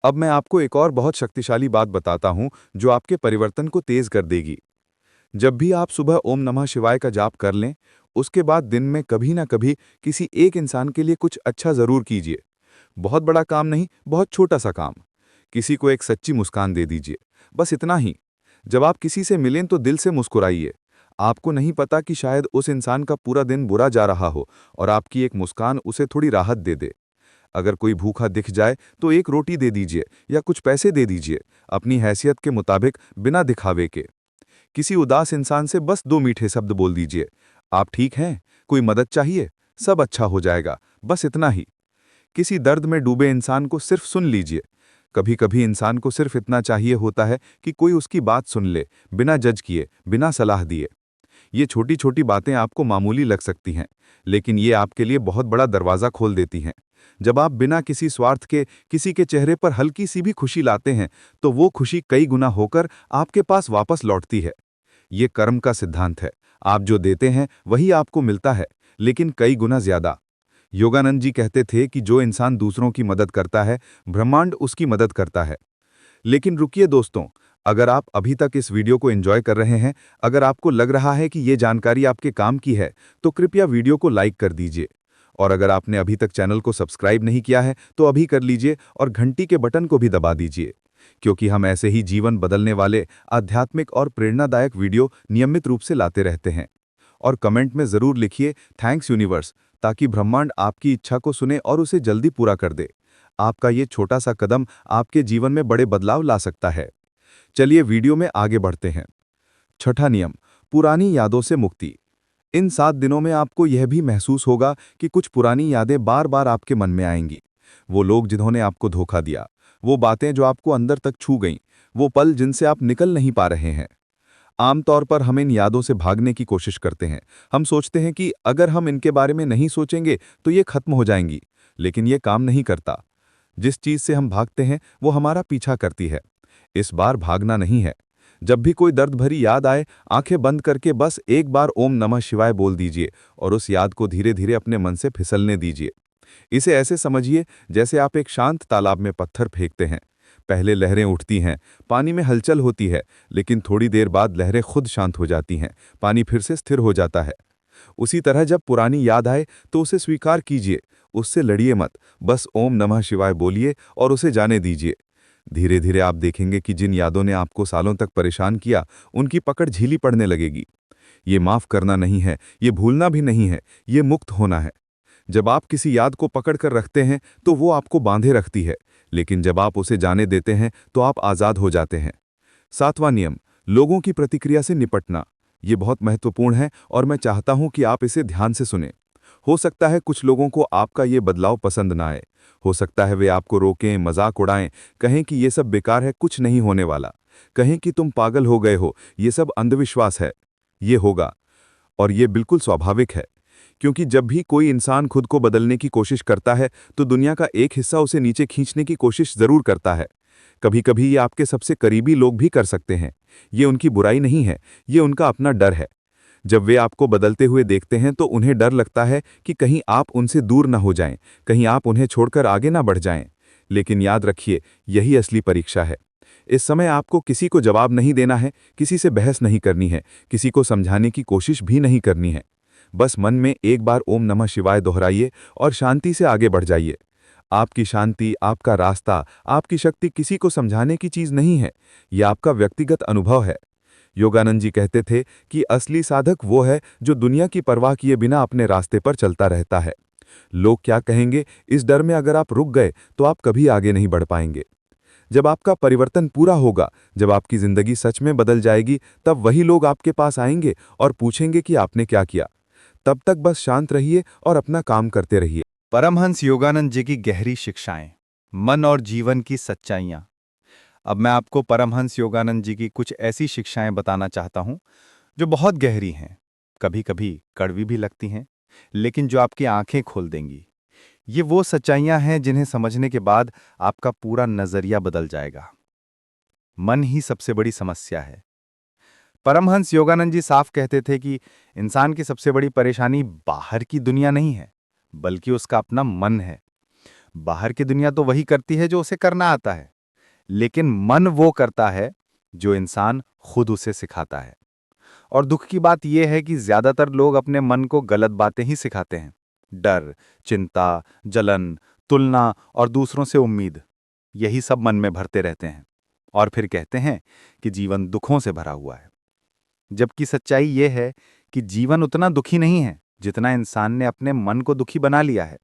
अब मैं आपको एक और बहुत शक्तिशाली बात बताता हूं जो आपके परिवर्तन को तेज कर देगी। जब भी आप सुबह ओम नमः शिवाय का जाप कर लें, उसके बाद दिन में कभी ना कभी किसी एक इंसान के लिए कुछ अच्छा जरूर कीजिए। बहुत बड़ा काम नहीं, बहुत छोटा सा काम। किसी को एक सच्ची मुस्कान दे दीजिए, बस इतना ही। जब आप किसी से मिलें तो दिल से मुस्कुराइए। आपको नहीं पता कि शायद उस इंसान का पूरा दिन बुरा जा रहा हो और आपकी एक मुस्कान उसे थोड़ी राहत दे दे। अगर कोई भूखा दिख जाए तो एक रोटी दे दीजिए या कुछ पैसे दे दीजिए, अपनी हैसियत के मुताबिक, बिना दिखावे के। किसी उदास इंसान से बस 2 मीठे शब्द बोल दीजिए, आप ठीक हैं, कोई मदद चाहिए, सब अच्छा हो जाएगा, बस इतना ही। किसी दर्द में डूबे इंसान को सिर्फ सुन लीजिए। कभी कभी इंसान को सिर्फ इतना चाहिए होता है कि कोई उसकी बात सुन ले, बिना जज किए, बिना सलाह दिए। ये छोटी छोटी बातें आपको मामूली लग सकती हैं, लेकिन ये आपके लिए बहुत बड़ा दरवाज़ा खोल देती हैं। जब आप बिना किसी स्वार्थ के किसी के चेहरे पर हल्की सी भी खुशी लाते हैं तो वो खुशी कई गुना होकर आपके पास वापस लौटती है। ये कर्म का सिद्धांत है। आप जो देते हैं वही आपको मिलता है, लेकिन कई गुना ज्यादा। योगानंद जी कहते थे कि जो इंसान दूसरों की मदद करता है, ब्रह्मांड उसकी मदद करता है। लेकिन रुकिए दोस्तों, अगर आप अभी तक इस वीडियो को एंजॉय कर रहे हैं, अगर आपको लग रहा है कि ये जानकारी आपके काम की है, तो कृपया वीडियो को लाइक कर दीजिए। और अगर आपने अभी तक चैनल को सब्सक्राइब नहीं किया है तो अभी कर लीजिए और घंटी के बटन को भी दबा दीजिए, क्योंकि हम ऐसे ही जीवन बदलने वाले आध्यात्मिक और प्रेरणादायक वीडियो नियमित रूप से लाते रहते हैं। और कमेंट में ज़रूर लिखिए थैंक्स यूनिवर्स, ताकि ब्रह्मांड आपकी इच्छा को सुने और उसे जल्दी पूरा कर दे। आपका ये छोटा सा कदम आपके जीवन में बड़े बदलाव ला सकता है। चलिए वीडियो में आगे बढ़ते हैं। छठा नियम, पुरानी यादों से मुक्ति। इन 7 दिनों में आपको यह भी महसूस होगा कि कुछ पुरानी यादें बार बार आपके मन में आएंगी। वो लोग जिन्होंने आपको धोखा दिया, वो बातें जो आपको अंदर तक छू गईं, वो पल जिनसे आप निकल नहीं पा रहे हैं। आमतौर पर हम इन यादों से भागने की कोशिश करते हैं। हम सोचते हैं कि अगर हम इनके बारे में नहीं सोचेंगे तो ये खत्म हो जाएंगी, लेकिन ये काम नहीं करता। जिस चीज से हम भागते हैं वो हमारा पीछा करती है। इस बार भागना नहीं है। जब भी कोई दर्द भरी याद आए, आंखें बंद करके बस एक बार ओम नमः शिवाय बोल दीजिए और उस याद को धीरे धीरे अपने मन से फिसलने दीजिए। इसे ऐसे समझिए जैसे आप एक शांत तालाब में पत्थर फेंकते हैं। पहले लहरें उठती हैं, पानी में हलचल होती है, लेकिन थोड़ी देर बाद लहरें खुद शांत हो जाती हैं, पानी फिर से स्थिर हो जाता है। उसी तरह जब पुरानी याद आए तो उसे स्वीकार कीजिए, उससे लड़िए मत, बस ओम नमः शिवाय बोलिए और उसे जाने दीजिए। धीरे धीरे आप देखेंगे कि जिन यादों ने आपको सालों तक परेशान किया, उनकी पकड़ झीली पड़ने लगेगी। ये माफ करना नहीं है, ये भूलना भी नहीं है, ये मुक्त होना है। जब आप किसी याद को पकड़ कर रखते हैं तो वो आपको बांधे रखती है, लेकिन जब आप उसे जाने देते हैं तो आप आज़ाद हो जाते हैं। 7वां नियम, लोगों की प्रतिक्रिया से निपटना। ये बहुत महत्वपूर्ण है और मैं चाहता हूं कि आप इसे ध्यान से सुनें। हो सकता है कुछ लोगों को आपका ये बदलाव पसंद ना आए। हो सकता है वे आपको रोकें, मजाक उड़ाएं, कहें कि ये सब बेकार है, कुछ नहीं होने वाला, कहें कि तुम पागल हो गए हो, ये सब अंधविश्वास है। ये होगा, और ये बिल्कुल स्वाभाविक है, क्योंकि जब भी कोई इंसान खुद को बदलने की कोशिश करता है तो दुनिया का एक हिस्सा उसे नीचे खींचने की कोशिश जरूर करता है। कभी कभी ये आपके सबसे करीबी लोग भी कर सकते हैं। ये उनकी बुराई नहीं है, ये उनका अपना डर है। जब वे आपको बदलते हुए देखते हैं तो उन्हें डर लगता है कि कहीं आप उनसे दूर न हो जाएं, कहीं आप उन्हें छोड़कर आगे ना बढ़ जाएं। लेकिन याद रखिए, यही असली परीक्षा है। इस समय आपको किसी को जवाब नहीं देना है, किसी से बहस नहीं करनी है, किसी को समझाने की कोशिश भी नहीं करनी है। बस मन में एक बार ओम नमः शिवाय दोहराइए और शांति से आगे बढ़ जाइए। आपकी शांति, आपका रास्ता, आपकी शक्ति किसी को समझाने की चीज नहीं है, यह आपका व्यक्तिगत अनुभव है। योगानंद जी कहते थे कि असली साधक वो है जो दुनिया की परवाह किए बिना अपने रास्ते पर चलता रहता है। लोग क्या कहेंगे, इस डर में अगर आप रुक गए तो आप कभी आगे नहीं बढ़ पाएंगे। जब आपका परिवर्तन पूरा होगा, जब आपकी जिंदगी सच में बदल जाएगी, तब वही लोग आपके पास आएंगे और पूछेंगे कि आपने क्या किया। तब तक बस शांत रहिए और अपना काम करते रहिए। परमहंस योगानंद जी की गहरी शिक्षाएं, मन और जीवन की सच्चाइयां। अब मैं आपको परमहंस योगानंद जी की कुछ ऐसी शिक्षाएं बताना चाहता हूं जो बहुत गहरी हैं, कभी कभी कड़वी भी लगती हैं, लेकिन जो आपकी आंखें खोल देंगी। ये वो सच्चाइयां हैं जिन्हें समझने के बाद आपका पूरा नजरिया बदल जाएगा। मन ही सबसे बड़ी समस्या है। परमहंस योगानंद जी साफ कहते थे कि इंसान की सबसे बड़ी परेशानी बाहर की दुनिया नहीं है, बल्कि उसका अपना मन है। बाहर की दुनिया तो वही करती है जो उसे करना आता है, लेकिन मन वो करता है जो इंसान खुद उसे सिखाता है। और दुख की बात यह है कि ज्यादातर लोग अपने मन को गलत बातें ही सिखाते हैं। डर, चिंता, जलन, तुलना और दूसरों से उम्मीद, यही सब मन में भरते रहते हैं और फिर कहते हैं कि जीवन दुखों से भरा हुआ है। जबकि सच्चाई यह है कि जीवन उतना दुखी नहीं है जितना इंसान ने अपने मन को दुखी बना लिया है।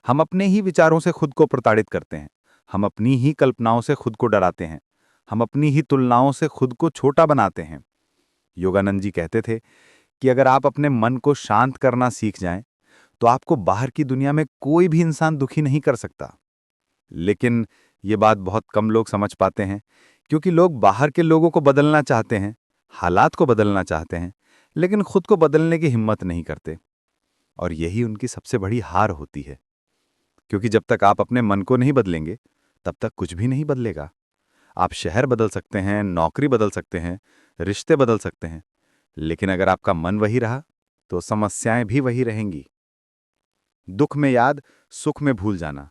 हम अपने ही विचारों से खुद को प्रताड़ित करते हैं, हम अपनी ही कल्पनाओं से खुद को डराते हैं, हम अपनी ही तुलनाओं से खुद को छोटा बनाते हैं। योगानंद जी कहते थे कि अगर आप अपने मन को शांत करना सीख जाएं, तो आपको बाहर की दुनिया में कोई भी इंसान दुखी नहीं कर सकता। लेकिन ये बात बहुत कम लोग समझ पाते हैं, क्योंकि लोग बाहर के लोगों को बदलना चाहते हैं, हालात को बदलना चाहते हैं, लेकिन खुद को बदलने की हिम्मत नहीं करते। और यही उनकी सबसे बड़ी हार होती है, क्योंकि जब तक आप अपने मन को नहीं बदलेंगे, तब तक कुछ भी नहीं बदलेगा। आप शहर बदल सकते हैं, नौकरी बदल सकते हैं, रिश्ते बदल सकते हैं, लेकिन अगर आपका मन वही रहा, तो समस्याएं भी वही रहेंगी। दुख में याद, सुख में भूल जाना।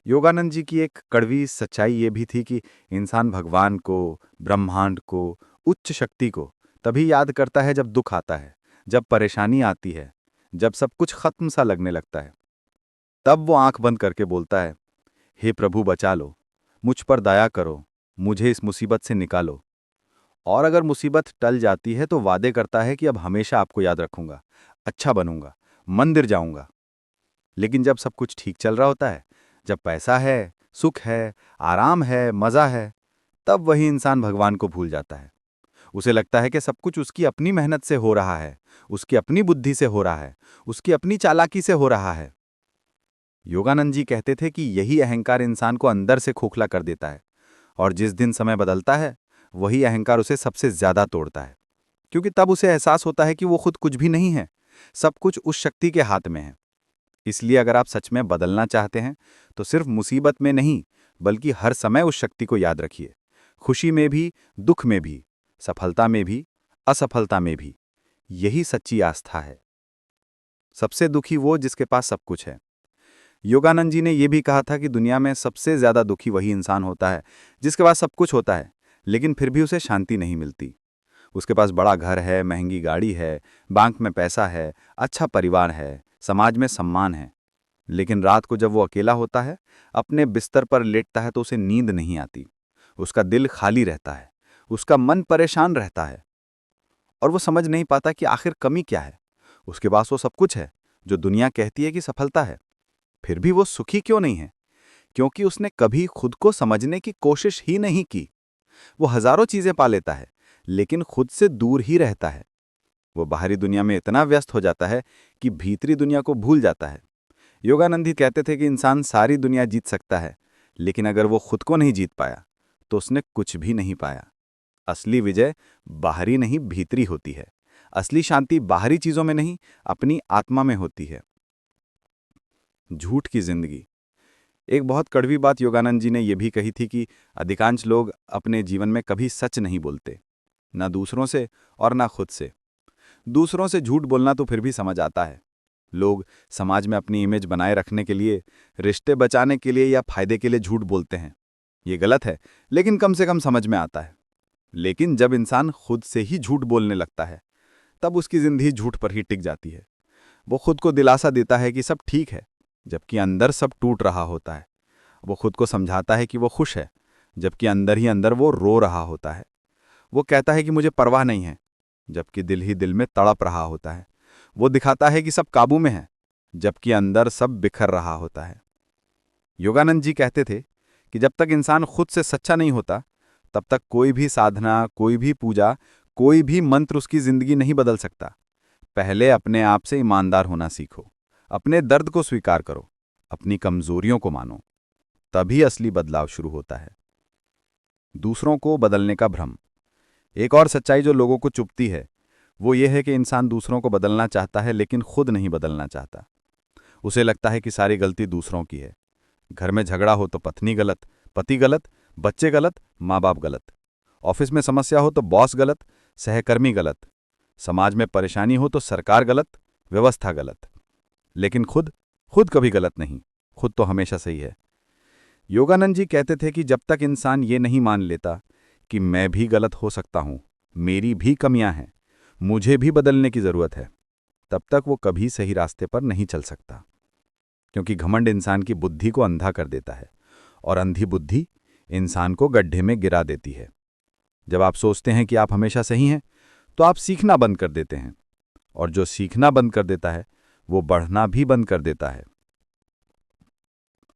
योगानंद जी की एक कड़वी सच्चाई ये भी थी कि इंसान भगवान को, ब्रह्मांड को, उच्च शक्ति को तभी याद करता है जब दुख आता है, जब परेशानी आती है, जब सब कुछ खत्म सा लगने लगता है। तब वो आंख बंद करके बोलता है, हे प्रभु बचा लो, मुझ पर दया करो, मुझे इस मुसीबत से निकालो। और अगर मुसीबत टल जाती है तो वादे करता है कि अब हमेशा आपको याद रखूंगा, अच्छा बनूंगा, मंदिर जाऊंगा। लेकिन जब सब कुछ ठीक चल रहा होता है, जब पैसा है, सुख है, आराम है, मजा है, तब वही इंसान भगवान को भूल जाता है। उसे लगता है कि सब कुछ उसकी अपनी मेहनत से हो रहा है, उसकी अपनी बुद्धि से हो रहा है, उसकी अपनी चालाकी से हो रहा है। योगानंद जी कहते थे कि यही अहंकार इंसान को अंदर से खोखला कर देता है, और जिस दिन समय बदलता है वही अहंकार उसे सबसे ज्यादा तोड़ता है, क्योंकि तब उसे एहसास होता है कि वो खुद कुछ भी नहीं है, सब कुछ उस शक्ति के हाथ में है। इसलिए अगर आप सच में बदलना चाहते हैं तो सिर्फ मुसीबत में नहीं, बल्कि हर समय उस शक्ति को याद रखिए, खुशी में भी, दुख में भी, सफलता में भी, असफलता में भी। यही सच्ची आस्था है। सबसे दुखी वो जिसके पास सब कुछ है। योगानंद जी ने यह भी कहा था कि दुनिया में सबसे ज्यादा दुखी वही इंसान होता है जिसके पास सब कुछ होता है, लेकिन फिर भी उसे शांति नहीं मिलती। उसके पास बड़ा घर है, महंगी गाड़ी है, बैंक में पैसा है, अच्छा परिवार है, समाज में सम्मान है, लेकिन रात को जब वो अकेला होता है, अपने बिस्तर पर लेटता है, तो उसे नींद नहीं आती। उसका दिल खाली रहता है, उसका मन परेशान रहता है, और वो समझ नहीं पाता कि आखिर कमी क्या है। उसके पास वो सब कुछ है जो दुनिया कहती है कि सफलता है, फिर भी वो सुखी क्यों नहीं है? क्योंकि उसने कभी खुद को समझने की कोशिश ही नहीं की। वो हजारों चीजें पा लेता है, लेकिन खुद से दूर ही रहता है। वो बाहरी दुनिया में इतना व्यस्त हो जाता है कि भीतरी दुनिया को भूल जाता है। योगानंद ही कहते थे कि इंसान सारी दुनिया जीत सकता है, लेकिन अगर वो खुद को नहीं जीत पाया तो उसने कुछ भी नहीं पाया। असली विजय बाहरी नहीं, भीतरी होती है। असली शांति बाहरी चीजों में नहीं, अपनी आत्मा में होती है। झूठ की जिंदगी। एक बहुत कड़वी बात योगानंद जी ने यह भी कही थी कि अधिकांश लोग अपने जीवन में कभी सच नहीं बोलते, ना दूसरों से और ना खुद से। दूसरों से झूठ बोलना तो फिर भी समझ आता है। लोग समाज में अपनी इमेज बनाए रखने के लिए, रिश्ते बचाने के लिए या फायदे के लिए झूठ बोलते हैं। ये गलत है, लेकिन कम से कम समझ में आता है। लेकिन जब इंसान खुद से ही झूठ बोलने लगता है, तब उसकी जिंदगी झूठ पर ही टिक जाती है। वो खुद को दिलासा देता है कि सब ठीक है, जबकि अंदर सब टूट रहा होता है। वो खुद को समझाता है कि वो खुश है, जबकि अंदर ही अंदर वो रो रहा होता है। वो कहता है कि मुझे परवाह नहीं है, जबकि दिल ही दिल में तड़प रहा होता है। वो दिखाता है कि सब काबू में है, जबकि अंदर सब बिखर रहा होता है। योगानंद जी कहते थे कि जब तक इंसान खुद से सच्चा नहीं होता, तब तक कोई भी साधना, कोई भी पूजा, कोई भी मंत्र उसकी जिंदगी नहीं बदल सकता। पहले अपने आप से ईमानदार होना सीखो, अपने दर्द को स्वीकार करो, अपनी कमजोरियों को मानो, तभी असली बदलाव शुरू होता है। दूसरों को बदलने का भ्रम। एक और सच्चाई जो लोगों को चुभती है वो ये है कि इंसान दूसरों को बदलना चाहता है, लेकिन खुद नहीं बदलना चाहता। उसे लगता है कि सारी गलती दूसरों की है। घर में झगड़ा हो तो पत्नी गलत, पति गलत, बच्चे गलत, माँ बाप गलत। ऑफिस में समस्या हो तो बॉस गलत, सहकर्मी गलत। समाज में परेशानी हो तो सरकार गलत, व्यवस्था गलत। लेकिन खुद कभी गलत नहीं, खुद तो हमेशा सही है। योगानंद जी कहते थे कि जब तक इंसान ये नहीं मान लेता कि मैं भी गलत हो सकता हूं, मेरी भी कमियां हैं, मुझे भी बदलने की जरूरत है, तब तक वो कभी सही रास्ते पर नहीं चल सकता। क्योंकि घमंड इंसान की बुद्धि को अंधा कर देता है, और अंधी बुद्धि इंसान को गड्ढे में गिरा देती है। जब आप सोचते हैं कि आप हमेशा सही हैं, तो आप सीखना बंद कर देते हैं, और जो सीखना बंद कर देता है वो बढ़ना भी बंद कर देता है।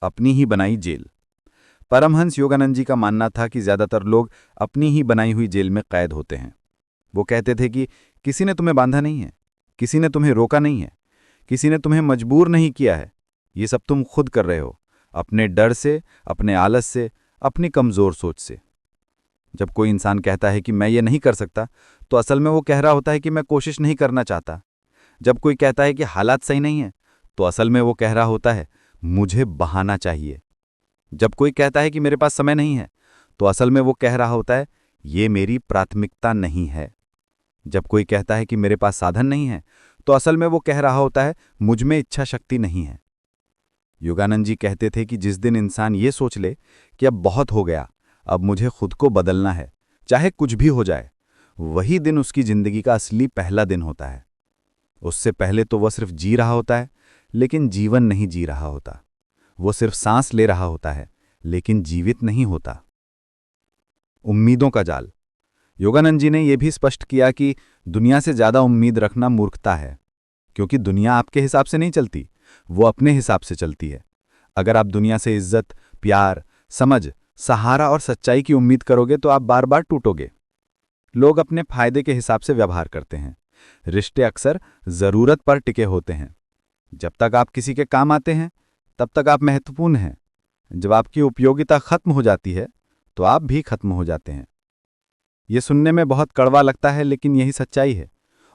अपनी ही बनाई जेल। परमहंस योगानंद जी का मानना था कि ज्यादातर लोग अपनी ही बनाई हुई जेल में कैद होते हैं। वो कहते थे कि किसी ने तुम्हें बांधा नहीं है, किसी ने तुम्हें रोका नहीं है, किसी ने तुम्हें मजबूर नहीं किया है, ये सब तुम खुद कर रहे हो, अपने डर से, अपने आलस से, अपनी कमजोर सोच से। जब कोई इंसान कहता है कि मैं ये नहीं कर सकता, तो असल में वो कह रहा होता है कि मैं कोशिश नहीं करना चाहता। जब कोई कहता है कि हालात सही नहीं है, तो असल में वो कह रहा होता है मुझे बहाना चाहिए। जब कोई कहता है कि मेरे पास समय नहीं है, तो असल में वो कह रहा होता है ये मेरी प्राथमिकता नहीं है। जब कोई कहता है कि मेरे पास साधन नहीं है, तो असल में वो कह रहा होता है मुझ में इच्छा शक्ति नहीं है। योगानंद जी कहते थे कि जिस दिन इंसान ये सोच ले कि अब बहुत हो गया, अब मुझे खुद को बदलना है, चाहे कुछ भी हो जाए, वही दिन उसकी जिंदगी का असली पहला दिन होता है। उससे पहले तो वह सिर्फ जी रहा होता है, लेकिन जीवन नहीं जी रहा होता। वो सिर्फ सांस ले रहा होता है, लेकिन जीवित नहीं होता। उम्मीदों का जाल। योगानंद जी ने यह भी स्पष्ट किया कि दुनिया से ज्यादा उम्मीद रखना मूर्खता है, क्योंकि दुनिया आपके हिसाब से नहीं चलती, वो अपने हिसाब से चलती है। अगर आप दुनिया से इज्जत, प्यार, समझ, सहारा और सच्चाई की उम्मीद करोगे तो आप बार बार टूटोगे। लोग अपने फायदे के हिसाब से व्यवहार करते हैं। रिश्ते अक्सर जरूरत पर टिके होते हैं। जब तक आप किसी के काम आते हैं, तब तक आप महत्वपूर्ण हैं। जब आपकी उपयोगिता खत्म हो जाती है, तो आप भी खत्म हो जाते हैं। ये सुनने में बहुत कड़वा लगता है, लेकिन यही सच्चाई है,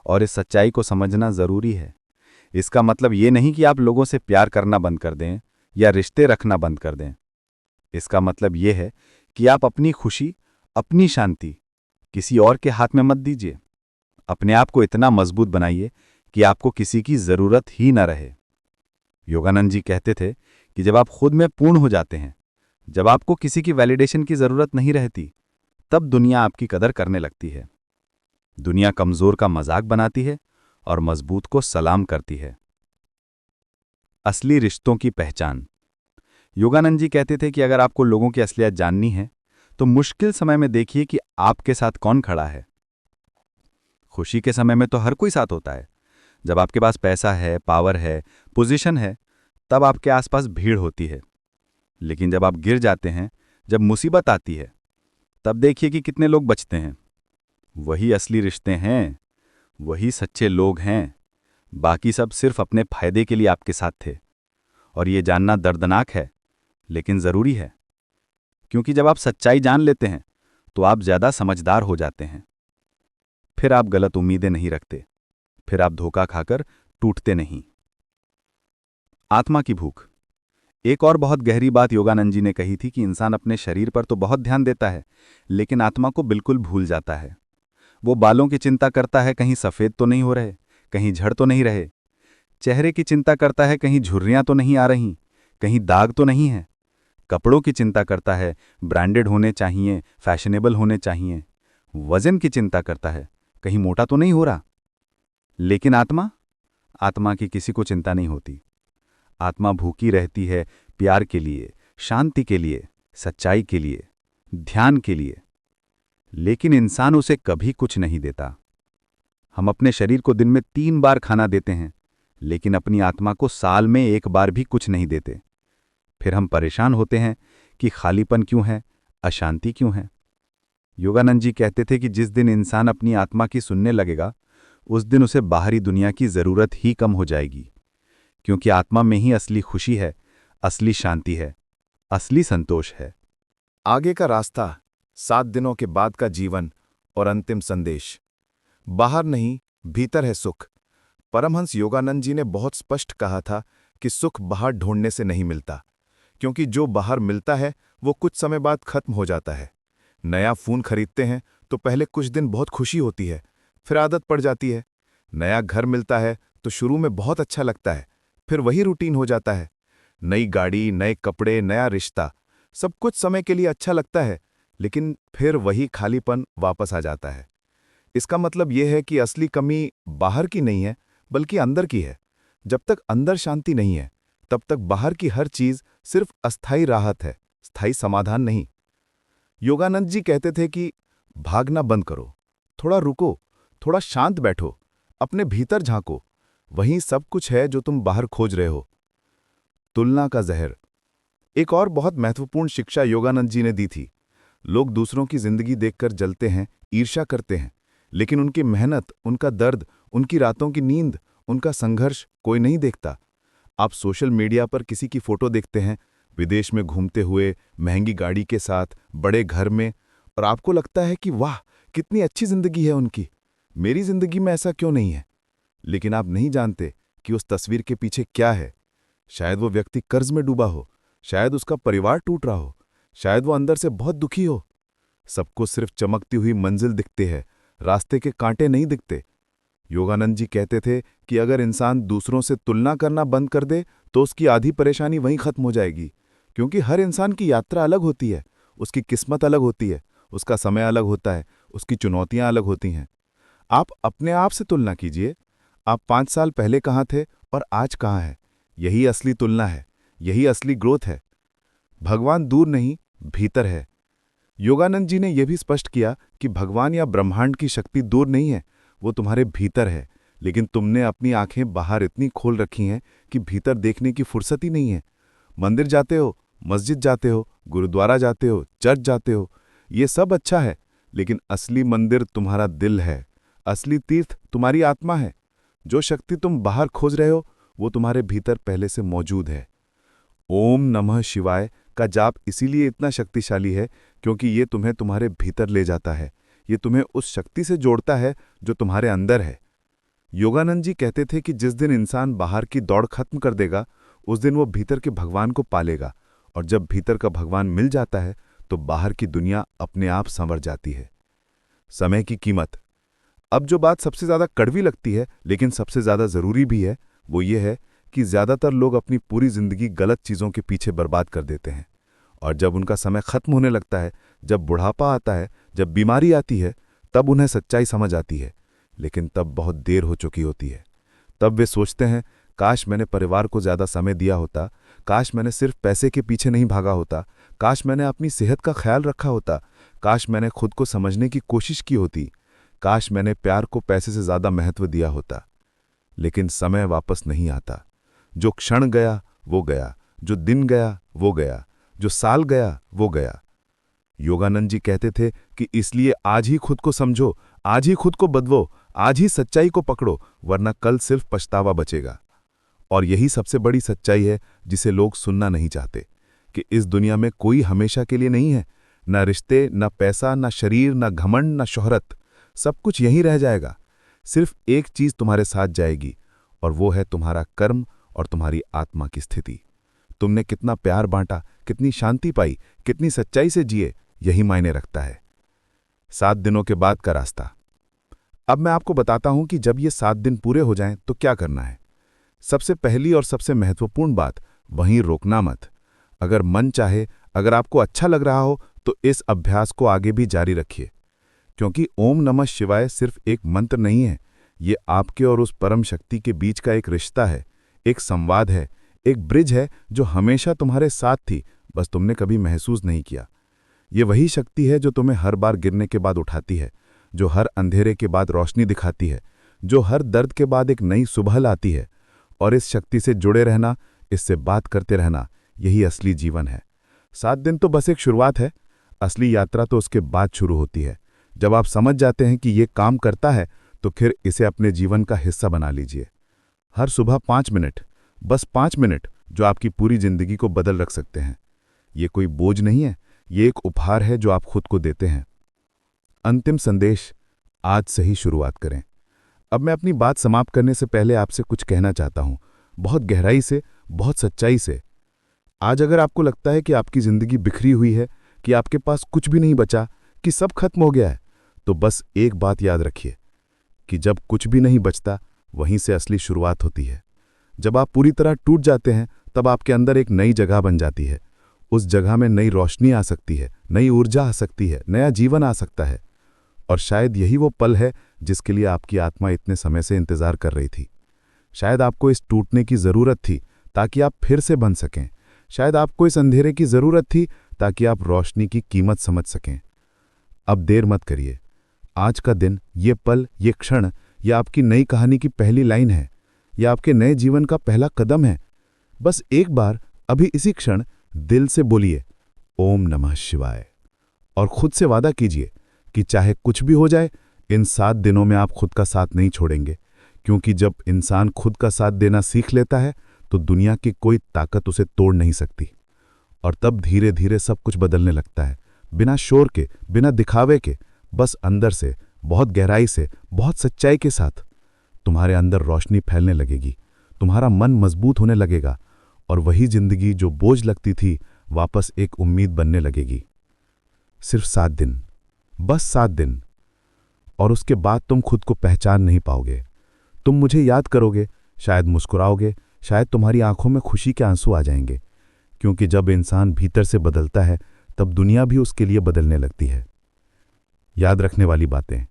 और इस सच्चाई को समझना जरूरी है। इसका मतलब ये नहीं कि आप लोगों से प्यार करना बंद कर दें या रिश्ते रखना बंद कर दें। इसका मतलब ये है कि आप अपनी खुशी, अपनी शांति किसी और के हाथ में मत दीजिए। अपने आप को इतना मजबूत बनाइए कि आपको किसी की जरूरत ही न रहे। योगानंद जी कहते थे कि जब आप खुद में पूर्ण हो जाते हैं, जब आपको किसी की वैलिडेशन की जरूरत नहीं रहती, तब दुनिया आपकी कदर करने लगती है। दुनिया कमजोर का मजाक बनाती है और मजबूत को सलाम करती है। असली रिश्तों की पहचान। योगानंद जी कहते थे कि अगर आपको लोगों की असलियत जाननी है, तो मुश्किल समय में देखिए कि आपके साथ कौन खड़ा है। खुशी के समय में तो हर कोई साथ होता है। जब आपके पास पैसा है, पावर है, पोजीशन है, तब आपके आसपास भीड़ होती है। लेकिन जब आप गिर जाते हैं, जब मुसीबत आती है, तब देखिए कि कितने लोग बचते हैं। वही असली रिश्ते हैं, वही सच्चे लोग हैं। बाकी सब सिर्फ अपने फायदे के लिए आपके साथ थे। और ये जानना दर्दनाक है, लेकिन जरूरी है, क्योंकि जब आप सच्चाई जान लेते हैं, तो आप ज्यादा समझदार हो जाते हैं। फिर आप गलत उम्मीदें नहीं रखते, फिर आप धोखा खाकर टूटते नहीं। आत्मा की भूख। एक और बहुत गहरी बात योगानंद जी ने कही थी कि इंसान अपने शरीर पर तो बहुत ध्यान देता है, लेकिन आत्मा को बिल्कुल भूल जाता है। वो बालों की चिंता करता है, कहीं सफेद तो नहीं हो रहे, कहीं झड़ तो नहीं रहे। चेहरे की चिंता करता है, कहीं झुर्रियां तो नहीं आ रही, कहीं दाग तो नहीं है। कपड़ों की चिंता करता है, ब्रांडेड होने चाहिए, फैशनेबल होने चाहिए। वजन की चिंता करता है, कहीं मोटा तो नहीं हो रहा। लेकिन आत्मा की किसी को चिंता नहीं होती। आत्मा भूखी रहती है प्यार के लिए, शांति के लिए, सच्चाई के लिए, ध्यान के लिए। लेकिन इंसान उसे कभी कुछ नहीं देता। हम अपने शरीर को दिन में 3 बार खाना देते हैं, लेकिन अपनी आत्मा को साल में 1 बार भी कुछ नहीं देते। फिर हम परेशान होते हैं कि खालीपन क्यों है, अशांति क्यों है। योगानंद जी कहते थे कि जिस दिन इंसान अपनी आत्मा की सुनने लगेगा, उस दिन उसे बाहरी दुनिया की जरूरत ही कम हो जाएगी, क्योंकि आत्मा में ही असली खुशी है, असली शांति है, असली संतोष है। आगे का रास्ता, 7 दिनों के बाद का जीवन और अंतिम संदेश। बाहर नहीं, भीतर है सुख। परमहंस योगानंद जी ने बहुत स्पष्ट कहा था कि सुख बाहर ढूंढने से नहीं मिलता, क्योंकि जो बाहर मिलता है वो कुछ समय बाद खत्म हो जाता है। नया फोन खरीदते हैं तो पहले कुछ दिन बहुत खुशी होती है, फिर आदत पड़ जाती है। नया घर मिलता है तो शुरू में बहुत अच्छा लगता है, फिर वही रूटीन हो जाता है। नई गाड़ी, नए कपड़े, नया रिश्ता, सब कुछ समय के लिए अच्छा लगता है, लेकिन फिर वही खालीपन वापस आ जाता है। इसका मतलब यह है कि असली कमी बाहर की नहीं है, बल्कि अंदर की है। जब तक अंदर शांति नहीं है, तब तक बाहर की हर चीज सिर्फ अस्थायी राहत है, स्थायी समाधान नहीं। योगानंद जी कहते थे कि भागना बंद करो, थोड़ा रुको, थोड़ा शांत बैठो, अपने भीतर झांको। वहीं सब कुछ है जो तुम बाहर खोज रहे हो। तुलना का जहर। एक और बहुत महत्वपूर्ण शिक्षा योगानंद जी ने दी थी। लोग दूसरों की जिंदगी देखकर जलते हैं, ईर्ष्या करते हैं, लेकिन उनकी मेहनत, उनका दर्द, उनकी रातों की नींद, उनका संघर्ष कोई नहीं देखता। आप सोशल मीडिया पर किसी की फोटो देखते हैं, विदेश में घूमते हुए, महंगी गाड़ी के साथ, बड़े घर में, और आपको लगता है कि वाह, कितनी अच्छी जिंदगी है उनकी, मेरी जिंदगी में ऐसा क्यों नहीं है। लेकिन आप नहीं जानते कि उस तस्वीर के पीछे क्या है। शायद वो व्यक्ति कर्ज में डूबा हो, शायद उसका परिवार टूट रहा हो, शायद वो अंदर से बहुत दुखी हो। सबको सिर्फ चमकती हुई मंजिल दिखती है, रास्ते के कांटे नहीं दिखते। योगानंद जी कहते थे कि अगर इंसान दूसरों से तुलना करना बंद कर दे, तो उसकी आधी परेशानी वहीं खत्म हो जाएगी। क्योंकि हर इंसान की यात्रा अलग होती है, उसकी किस्मत अलग होती है, उसका समय अलग होता है, उसकी चुनौतियां अलग होती हैं। आप अपने आप से तुलना कीजिए। आप 5 साल पहले कहाँ थे और आज कहाँ हैं? यही असली तुलना है, यही असली ग्रोथ है। भगवान दूर नहीं, भीतर है। योगानंद जी ने यह भी स्पष्ट किया कि भगवान या ब्रह्मांड की शक्ति दूर नहीं है, वो तुम्हारे भीतर है। लेकिन तुमने अपनी आंखें बाहर इतनी खोल रखी हैं कि भीतर देखने की फुर्सत ही नहीं है। मंदिर जाते हो, मस्जिद जाते हो, गुरुद्वारा जाते हो, चर्च जाते हो, ये सब अच्छा है, लेकिन असली मंदिर तुम्हारा दिल है, असली तीर्थ तुम्हारी आत्मा है। जो शक्ति तुम बाहर खोज रहे हो वो तुम्हारे भीतर पहले से मौजूद है। ओम नमः शिवाय का जाप इसीलिए इतना शक्तिशाली है क्योंकि ये तुम्हें तुम्हारे भीतर ले जाता है। ये तुम्हें उस शक्ति से जोड़ता है जो तुम्हारे अंदर है। योगानंद जी कहते थे कि जिस दिन इंसान बाहर की दौड़ खत्म कर देगा उस दिन वो भीतर के भगवान को पालेगा, और जब भीतर का भगवान मिल जाता है तो बाहर की दुनिया अपने आप संवर जाती है। समय की कीमत। अब जो बात सबसे ज्यादा कड़वी लगती है लेकिन सबसे ज्यादा जरूरी भी है वो ये है कि ज्यादातर लोग अपनी पूरी जिंदगी गलत चीजों के पीछे बर्बाद कर देते हैं, और जब उनका समय खत्म होने लगता है, जब बुढ़ापा आता है, जब बीमारी आती है, तब उन्हें सच्चाई समझ आती है। लेकिन तब बहुत देर हो चुकी होती है। तब वे सोचते हैं, काश मैंने परिवार को ज्यादा समय दिया होता, काश मैंने सिर्फ पैसे के पीछे नहीं भागा होता, काश मैंने अपनी सेहत का ख्याल रखा होता, काश मैंने खुद को समझने की कोशिश की होती, काश मैंने प्यार को पैसे से ज्यादा महत्व दिया होता। लेकिन समय वापस नहीं आता। जो क्षण गया वो गया, जो दिन गया वो गया, जो साल गया वो गया। योगानंद जी कहते थे कि इसलिए आज ही खुद को समझो, आज ही खुद को बदलो, आज ही सच्चाई को पकड़ो, वरना कल सिर्फ पछतावा बचेगा। और यही सबसे बड़ी सच्चाई है जिसे लोग सुनना नहीं चाहते, कि इस दुनिया में कोई हमेशा के लिए नहीं है। न रिश्ते, न पैसा, न शरीर, न घमंड, न शोहरत, सब कुछ यहीं रह जाएगा। सिर्फ एक चीज तुम्हारे साथ जाएगी, और वो है तुम्हारा कर्म और तुम्हारी आत्मा की स्थिति। तुमने कितना प्यार बांटा, कितनी शांति पाई, कितनी सच्चाई से जिए, यही मायने रखता है। 7 दिनों के बाद का रास्ता। अब मैं आपको बताता हूं कि जब ये 7 दिन पूरे हो जाएं तो क्या करना है। सबसे पहली और सबसे महत्वपूर्ण बात, वहीं रोकना मत। अगर मन चाहे, अगर आपको अच्छा लग रहा हो तो इस अभ्यास को आगे भी जारी रखिए, क्योंकि ओम नमः शिवाय सिर्फ एक मंत्र नहीं है, ये आपके और उस परम शक्ति के बीच का एक रिश्ता है, एक संवाद है, एक ब्रिज है जो हमेशा तुम्हारे साथ थी, बस तुमने कभी महसूस नहीं किया। ये वही शक्ति है जो तुम्हें हर बार गिरने के बाद उठाती है, जो हर अंधेरे के बाद रोशनी दिखाती है, जो हर दर्द के बाद एक नई सुबह लाती है। और इस शक्ति से जुड़े रहना, इससे बात करते रहना, यही असली जीवन है। 7 दिन तो बस एक शुरुआत है, असली यात्रा तो उसके बाद शुरू होती है। जब आप समझ जाते हैं कि ये काम करता है तो फिर इसे अपने जीवन का हिस्सा बना लीजिए। हर सुबह 5 मिनट, बस 5 मिनट, जो आपकी पूरी जिंदगी को बदल रख सकते हैं। ये कोई बोझ नहीं है, ये एक उपहार है जो आप खुद को देते हैं। अंतिम संदेश, आज से ही शुरुआत करें। अब मैं अपनी बात समाप्त करने से पहले आपसे कुछ कहना चाहता हूं, बहुत गहराई से, बहुत सच्चाई से। आज अगर आपको लगता है कि आपकी जिंदगी बिखरी हुई है, कि आपके पास कुछ भी नहीं बचा, कि सब खत्म हो गया है, तो बस एक बात याद रखिए कि जब कुछ भी नहीं बचता, वहीं से असली शुरुआत होती है। जब आप पूरी तरह टूट जाते हैं, तब आपके अंदर एक नई जगह बन जाती है। उस जगह में नई रोशनी आ सकती है, नई ऊर्जा आ सकती है, नया जीवन आ सकता है। और शायद यही वो पल है जिसके लिए आपकी आत्मा इतने समय से इंतजार कर रही थी। शायद आपको इस टूटने की जरूरत थी ताकि आप फिर से बन सकें। शायद आपको इस अंधेरे की जरूरत थी ताकि आप रोशनी की कीमत समझ सकें। अब देर मत करिए। आज का दिन, ये पल, ये क्षण, यह आपकी नई कहानी की पहली लाइन है, यह आपके नए जीवन का पहला कदम है। बस एक बार, अभी इसी क्षण, दिल से बोलिए ओम नमः शिवाय, और खुद से वादा कीजिए कि चाहे कुछ भी हो जाए, इन 7 दिनों में आप खुद का साथ नहीं छोड़ेंगे। क्योंकि जब इंसान खुद का साथ देना सीख लेता है तो दुनिया की कोई ताकत उसे तोड़ नहीं सकती। और तब धीरे धीरे सब कुछ बदलने लगता है, बिना शोर के, बिना दिखावे के, बस अंदर से, बहुत गहराई से, बहुत सच्चाई के साथ। तुम्हारे अंदर रोशनी फैलने लगेगी, तुम्हारा मन मजबूत होने लगेगा, और वही जिंदगी जो बोझ लगती थी वापस एक उम्मीद बनने लगेगी। सिर्फ 7 दिन, बस 7 दिन, और उसके बाद तुम खुद को पहचान नहीं पाओगे। तुम मुझे याद करोगे, शायद मुस्कुराओगे, शायद तुम्हारी आंखों में खुशी के आंसू आ जाएंगे। क्योंकि जब इंसान भीतर से बदलता है तब दुनिया भी उसके लिए बदलने लगती है। याद रखने वाली बातें।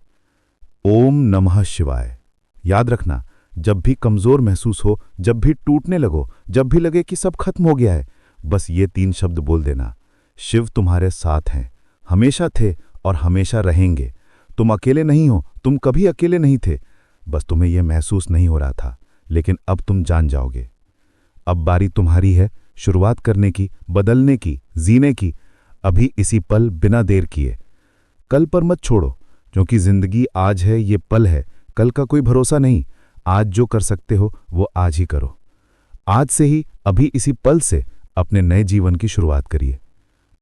ओम नमः शिवाय। याद रखना, जब भी कमजोर महसूस हो, जब भी टूटने लगो, जब भी लगे कि सब खत्म हो गया है, बस ये 3 शब्द बोल देना। शिव तुम्हारे साथ हैं, हमेशा थे और हमेशा रहेंगे। तुम अकेले नहीं हो, तुम कभी अकेले नहीं थे, बस तुम्हें यह महसूस नहीं हो रहा था, लेकिन अब तुम जान जाओगे। अब बारी तुम्हारी है शुरुआत करने की, बदलने की, जीने की। अभी इसी पल, बिना देर किए। कल पर मत छोड़ो, क्योंकि जिंदगी आज है, ये पल है, कल का कोई भरोसा नहीं। आज जो कर सकते हो वो आज ही करो। आज से ही, अभी इसी पल से अपने नए जीवन की शुरुआत करिए।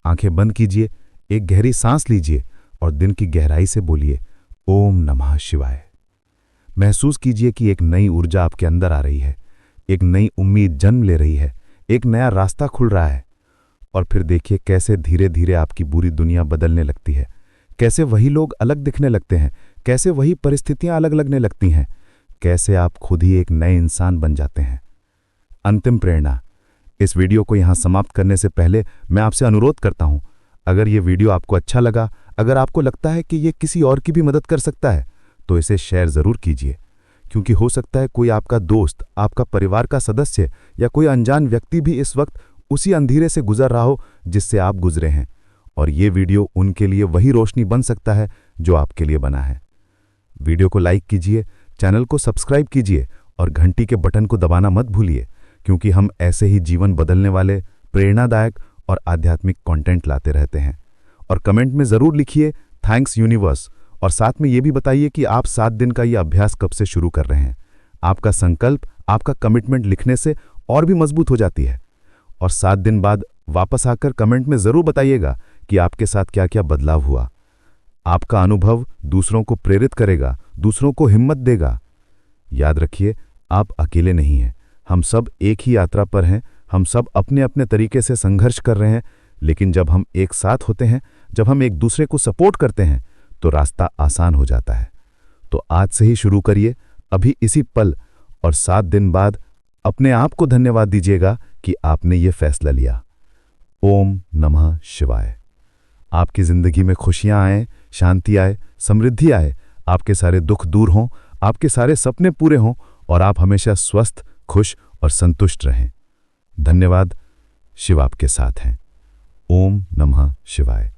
आंखें बंद कीजिए, एक गहरी सांस लीजिए और दिन की गहराई से बोलिए ओम नमः शिवाय। महसूस कीजिए कि एक नई ऊर्जा आपके अंदर आ रही है, एक नई उम्मीद जन्म ले रही है, एक नया रास्ता खुल रहा है। और फिर देखिए कैसे धीरे धीरे आपकी बुरी दुनिया बदलने लगती है, कैसे वही लोग अलग दिखने लगते हैं, कैसे वही परिस्थितियां अलग लगने लगती हैं, कैसे आप खुद ही एक नए इंसान बन जाते हैं। अंतिम प्रेरणा। इस वीडियो को यहां समाप्त करने से पहले मैं आपसे अनुरोध करता हूं, अगर ये वीडियो आपको अच्छा लगा, अगर आपको लगता है कि ये किसी और की भी मदद कर सकता है, तो इसे शेयर ज़रूर कीजिए, क्योंकि हो सकता है कोई आपका दोस्त, आपका परिवार का सदस्य या कोई अनजान व्यक्ति भी इस वक्त उसी अंधेरे से गुजर रहा हो जिससे आप गुजरे हैं, और ये वीडियो उनके लिए वही रोशनी बन सकता है जो आपके लिए बना है। वीडियो को लाइक कीजिए, चैनल को सब्सक्राइब कीजिए और घंटी के बटन को दबाना मत भूलिए, क्योंकि हम ऐसे ही जीवन बदलने वाले, प्रेरणादायक और आध्यात्मिक कंटेंट लाते रहते हैं। और कमेंट में ज़रूर लिखिए थैंक्स यूनिवर्स, और साथ में ये भी बताइए कि आप 7 दिन का ये अभ्यास कब से शुरू कर रहे हैं। आपका संकल्प, आपका कमिटमेंट लिखने से और भी मजबूत हो जाती है। और 7 दिन बाद वापस आकर कमेंट में ज़रूर बताइएगा कि आपके साथ क्या क्या बदलाव हुआ। आपका अनुभव दूसरों को प्रेरित करेगा, दूसरों को हिम्मत देगा। याद रखिए, आप अकेले नहीं हैं, हम सब एक ही यात्रा पर हैं, हम सब अपने अपने तरीके से संघर्ष कर रहे हैं, लेकिन जब हम एक साथ होते हैं, जब हम एक दूसरे को सपोर्ट करते हैं, तो रास्ता आसान हो जाता है। तो आज से ही शुरू करिए, अभी इसी पल, और 7 दिन बाद अपने आप को धन्यवाद दीजिएगा कि आपने ये फैसला लिया। ओम नमः शिवाय। आपकी जिंदगी में खुशियां आए, शांति आए, समृद्धि आए, आपके सारे दुख दूर हों, आपके सारे सपने पूरे हों और आप हमेशा स्वस्थ, खुश और संतुष्ट रहें। धन्यवाद। शिव आपके साथ हैं। ओम नमः शिवाय।